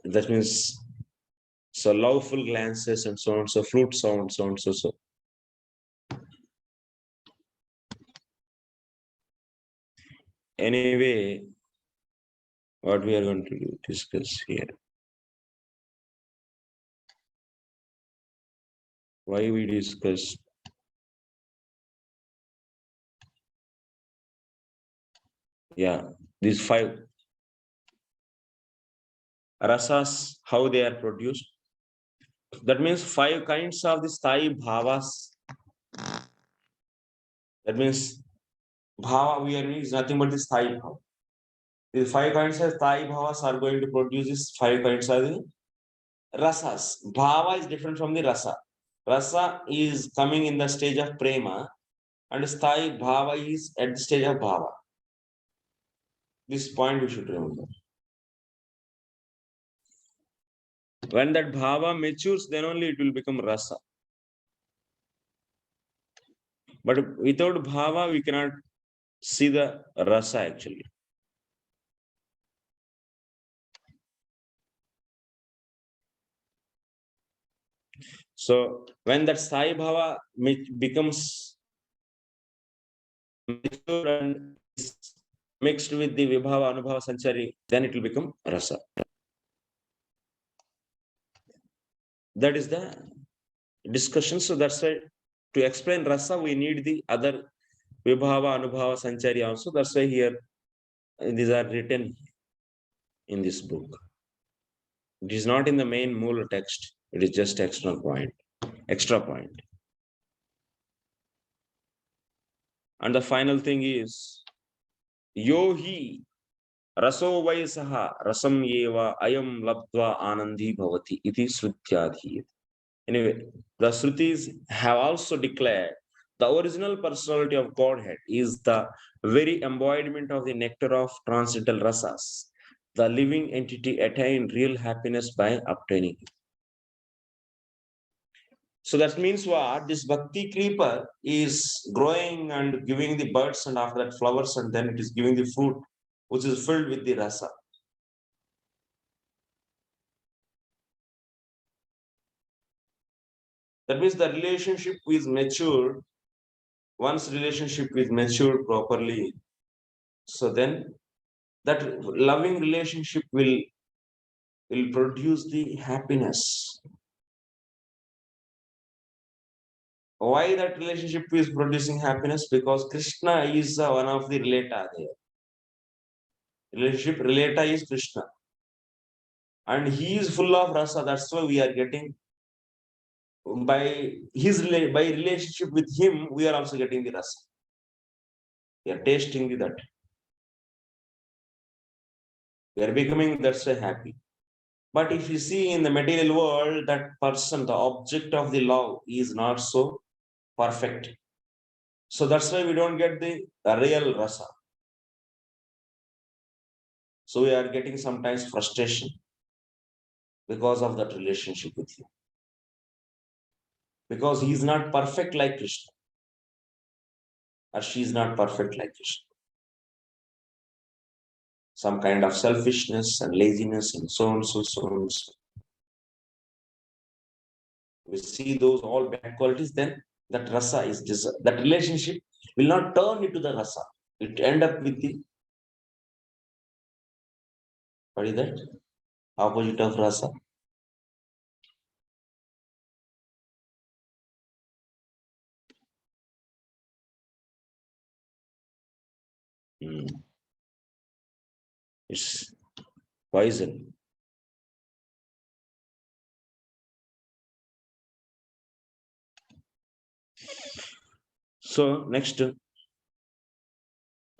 That means so loveful glances and so on, so flute sound, so on, so. Anyway, what we are going to discuss here. Why we discuss? Yeah, these 5 rasas, how they are produced. That means 5 kinds of the sthayi bhavas. That means bhava we are is nothing but the sthayi bhava. The 5 kinds of sthayi bhavas are going to produce these 5 kinds of the rasas. Bhava is different from the rasa. Rasa is coming in the stage of prema, and sthayi bhava is at the stage of bhava. This point we should remember. When that bhava matures, then only it will become rasa. But without bhava, we cannot see the rasa actually. So when that sthayi bhava becomes mature and is mixed with the vibhava, anubhava, sanchari, then it will become rasa. That is the discussion. So that's why to explain rasa, we need the other vibhava, anubhava, sanchari also. That's why here these are written in this book. It is not in the main Moola text. It is just extra point. And the final thing is, yohi raso vaisaha rasam yeva ayam labdva anandi bhavati iti srutyadhi. Anyway, the Shrutis have also declared the original personality of Godhead is the very embodiment of the nectar of transcendental rasas. The living entity attained real happiness by obtaining it. So that means what? This bhakti creeper is growing and giving the buds, and after that flowers, and then it is giving the fruit, which is filled with the rasa. That means the relationship is matured. Once relationship is matured properly, so then that loving relationship will produce the happiness. Why that relationship is producing happiness? Because Krishna is one of the relata there. Relationship relata is Krishna, and he is full of rasa. That's why we are getting by relationship with him. We are also getting the rasa. We are tasting that. We are becoming that's why happy. But if you see in the material world, that person, the object of the love, is not so perfect. So that's why we don't get the real rasa. So we are getting sometimes frustration because of that relationship with him. Because he is not perfect like Krishna, or she is not perfect like Krishna. Some kind of selfishness and laziness and so on, so on. We see those all bad qualities, then that rasa is that relationship will not turn into the rasa. It end up with the, what is that? Opposite of rasa. It's poison. So next,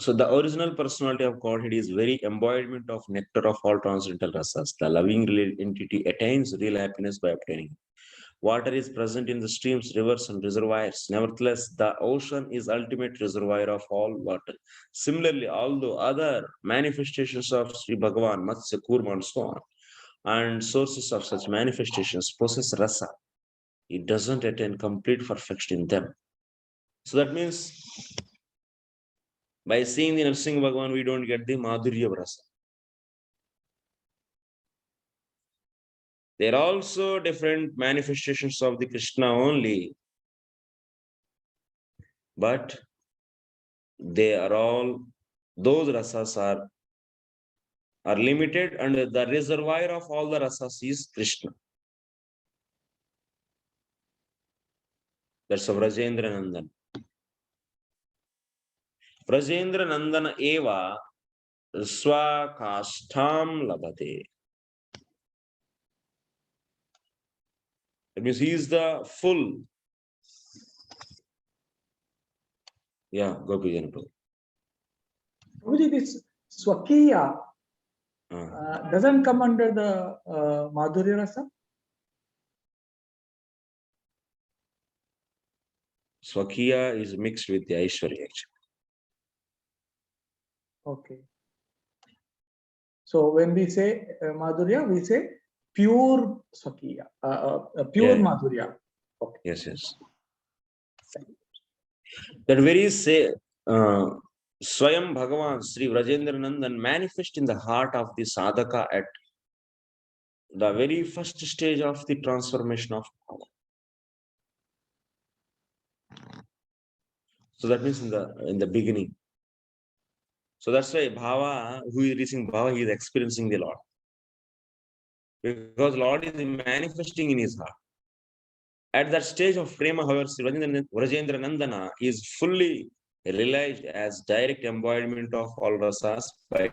so the original personality of Godhead is very embodiment of nectar of all transcendental rasas. The loving entity attains real happiness by obtaining it. Water is present in the streams, rivers, and reservoirs. Nevertheless, the ocean is ultimate reservoir of all water. Similarly, although other manifestations of Sri Bhagavan, Matsya, Kurma, and so on, and sources of such manifestations possess rasa, it doesn't attain complete perfection in them. So that means by seeing the Narsingh Bhagavan, we don't get the mādhurya rasa. There are also different manifestations of the Krishna only, but they are all those rasas are limited, and the reservoir of all the rasas is Krishna. That's Vrajendra Nandan. Vrajendra Nandana eva swakashtam labhate. That means he is the full. Yeah, Gopi Janapur. This Swakiya doesn't come under the Madhurya Rasa? Swakiya is mixed with the Aishwarya actually. Okay. So when we say Madhurya, we say pure Swakiya, pure Yeah. Madhurya. Okay. Yes, yes. That very say Swayam Bhagavan Sri Vrajendra Nandan manifest in the heart of the sadhaka at the very first stage of the transformation of power. So that means in the beginning. So that's why Bhava, who is reaching Bhava, he is experiencing the Lord. Because Lord is manifesting in his heart. At that stage of Prema, however, Vrajendra Nandana is fully realized as direct embodiment of all rasas by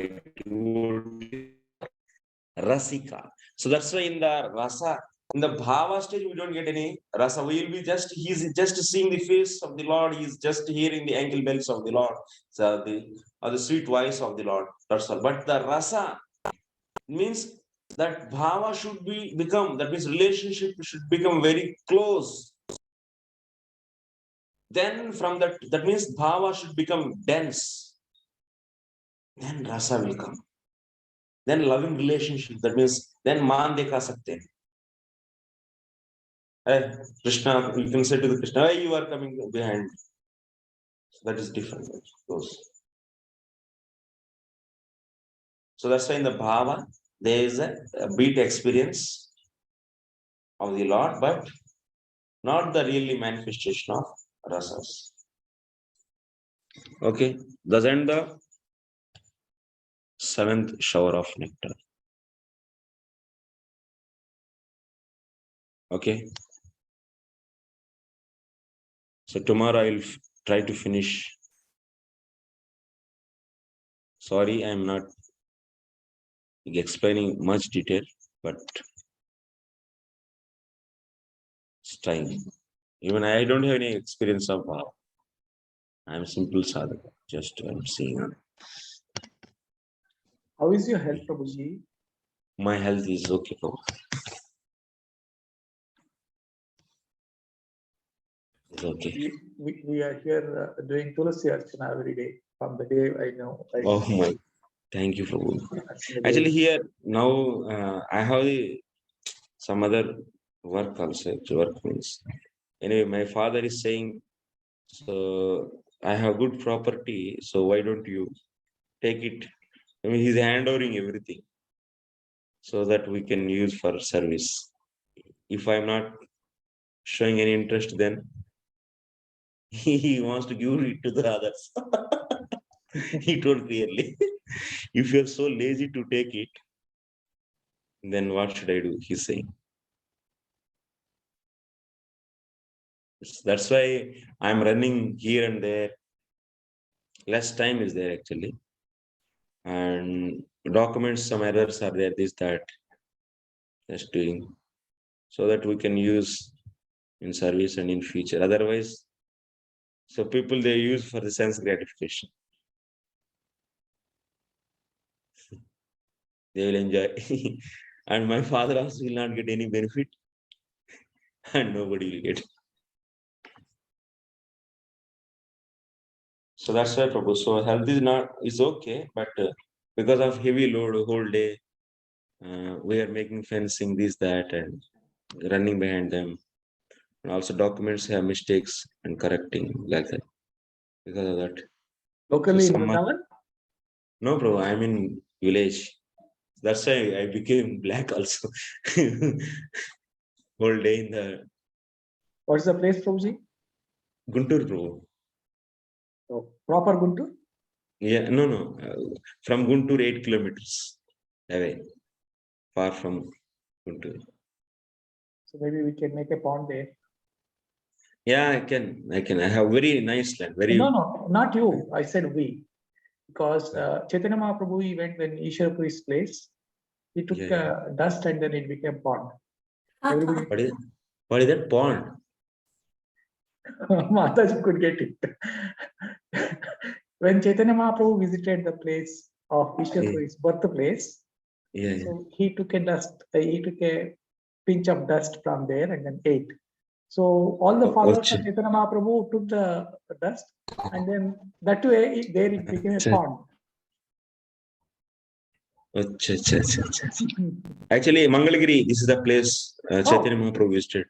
Rasika. So that's why in the rasa, in the Bhava stage, we don't get any rasa. We will be he's just seeing the face of the Lord, he's just hearing the ankle bells of the Lord, so the sweet voice of the Lord. That's all. But the rasa means that Bhava should become, that means relationship should become very close. Then from that means Bhava should become dense. Then rasa will come. Then loving relationship, that means then maan dekha sakte hain. Hey, Krishna, you can say to the Krishna, hey, you are coming behind me. So that is different. So that's why in the Bhava, there is a beat experience of the Lord, but not the really manifestation of rasas. Okay, thus end the 7th shower of nectar. Okay. So tomorrow I will try to finish. Sorry, I am not explaining much detail, but it's trying. Even I don't have any experience of Bhava. I am a simple sadhaka. Just I'm seeing. How is your health, Prabhuji? My health is okay, Prabhu. It's okay. We are here doing Tulasi Archana every day from the day I know. Oh my, thank you, Prabhu. Actually, here now I have some other work also. Work means anyway. My father is saying, so I have good property. So why don't you take it? I mean, he's handovering everything so that we can use for service. If I'm not showing any interest, then he wants to give it to the others. He told clearly, if you're so lazy to take it, then what should I do? He's saying. That's why I'm running here and there. Less time is there actually. And documents, some errors are there, this, that. Just doing so that we can use in service and in future. Otherwise, so people they use for the sense gratification. They will enjoy. And my father also will not get any benefit. And nobody will get. So that's why Prabhu. So health is okay, but because of heavy load whole day, we are making fencing, this, that, and running behind them. And also documents have mistakes and correcting like that. Because of that. Locally so in Vrindavan? No, bro, I'm in village. That's why I became black also. Whole day in the. What's the place, Prabhuji? Guntur, bro. So, proper Guntur? Yeah, no. From Guntur, 8 kilometers away, far from Guntur. So maybe we can make a pond there. Yeah, I can. I have very nice land. No, not you. I said we. Because Chaitanya Mahaprabhu, he went when Ishwarpuri's place, he took dust and then it became pond. Everybody... What is that pond? Mataji could get it. When Chaitanya Mahaprabhu visited the place of Ishwarpuri's birthplace, so he took a pinch of dust from there and then ate. So all the followers of Chaitanya Mahaprabhu took the dust and then that way there it became a pond. Actually, Mangalagiri, this is the place Chaitanya Mahaprabhu visited.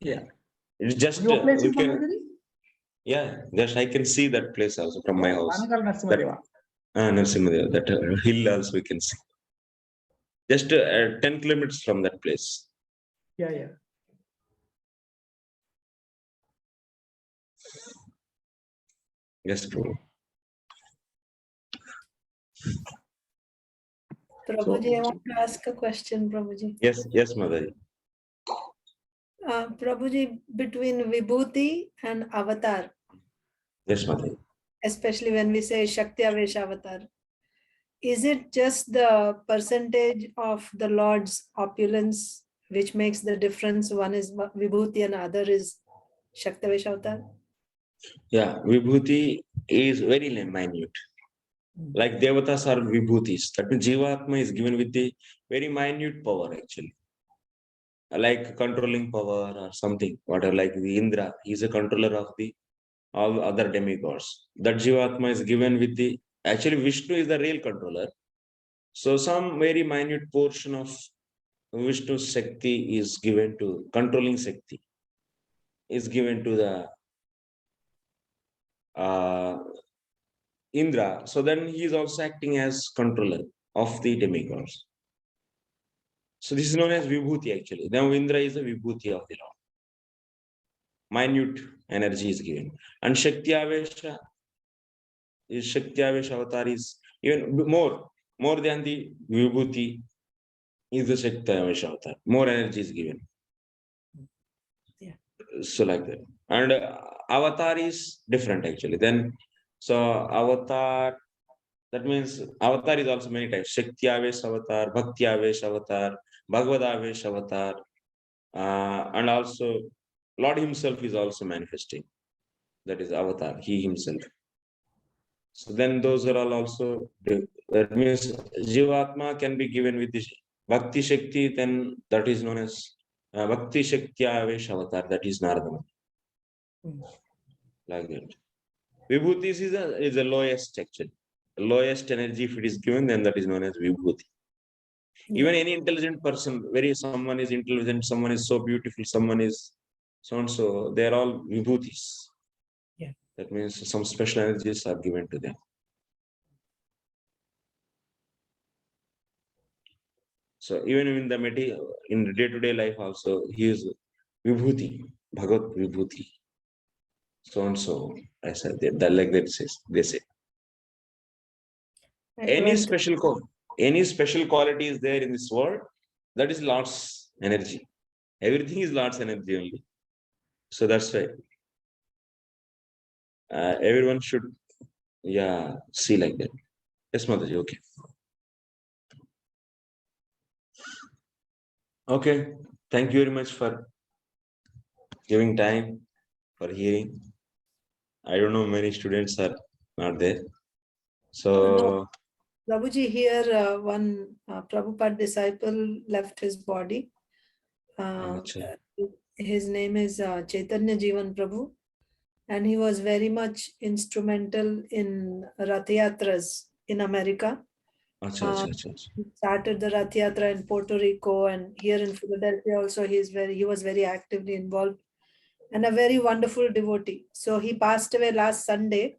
Yeah. It's just your place in Mangalagiri? Yeah, just I can see that place also from my house. Narasimhadeva. Narasimhadeva, that hill also we can see. Just 10 kilometers from that place. Yeah. Yes, Prabhu. Prabhuji, I want to ask a question, Prabhuji. Yes, Madaji. Prabhuji, between Vibhuti and Avatar. Yes, Madaji. Especially when we say Shakti Avesh Avatar. Is it just the percentage of the Lord's opulence which makes the difference? One is Vibhuti and other is Shakti Avesh Avatar? Yeah, Vibhuti is very minute. Like Devatas are Vibhutis. That means Jivatma is given with the very minute power actually. Like controlling power or something. Whatever, like the Indra, he is a controller of the all other demigods. That Jivatma is given with the... Actually, Vishnu is the real controller. So some very minute portion of Vishnu's Shakti is given to... Controlling Shakti is given to the... Indra, so then he is also acting as controller of the demigods. So this is known as Vibhuti actually. Now Indra is a Vibhuti of the Lord. Minute energy is given. And Shakti Avesha Avatar is even more than the Vibhuti is the Shakti Avesha Avatar. More energy is given. Yeah. So like that. And Avatar is different actually. Then so Avatar, that means Avatar is also many types. Shakti Avesh Avatar, Bhakti Avesh Avatar, Bhagavad Avesh Avatar, and also Lord himself is also manifesting. That is Avatar, he himself. So then those are all also, that means Jivatma can be given with this Bhakti Shakti, then that is known as Bhakti Shakti Avesh Avatar, that is Narada. Like that. Vibhuti is the lowest actually. Lowest energy, if it is given, then that is known as Vibhuti. Even any intelligent person, someone is intelligent, someone is so beautiful, someone is so and so, they are all Vibhutis. Yeah. That means some special energies are given to them. So even in the day-to-day life also, he is Vibhuti, Bhagat Vibhuti. So and so, I said that like that they say. Any special quality is there in this world, that is Lord's energy. Everything is Lord's energy only. So that's why everyone should see like that. Yes, Mataji, okay. Okay, thank you very much for giving time for hearing. I don't know, many students are not there. So no. Prabhuji, here one Prabhupada disciple left his body. His name is Chaitanya Jivan Prabhu, and he was very much instrumental in Rath Yatras in America. He started the Rath Yatra in Puerto Rico, and here in Philadelphia also he was very actively involved and a very wonderful devotee. So he passed away last Sunday.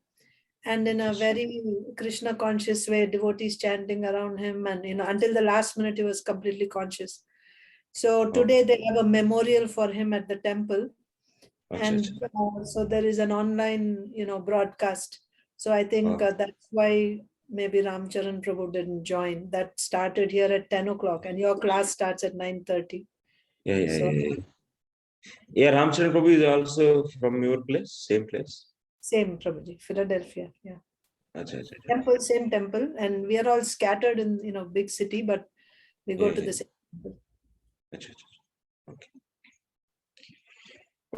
And in a very Krishna conscious way, devotees chanting around him, and until the last minute he was completely conscious. So today they have a memorial for him at the temple, and so there is an online broadcast. So I think that's why maybe Ramcharan Prabhu didn't join. That started here at 10 o'clock, and your class starts at 9:30. Yeah, Ramcharan Prabhu is also from your place, same place? Same, Prabhuji, Philadelphia, yeah. Achha. Temple, same temple, and we are all scattered in, big city, but we go to the same temple. Achha.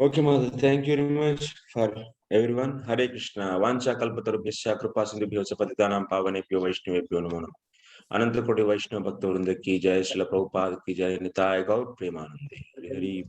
Okay, Mother, thank you very much for everyone. Hare Krishna. Vancha kalpatarubhyasya kripa sindhubhyo patitanam pavanebhyo vaishnavebhyo namo namaः. Ananta Koti Vaishnava Bhakta Vrinda ki jai, Srila Prabhupada ki jai, Nitai Gaur Premanande. Hari Hari.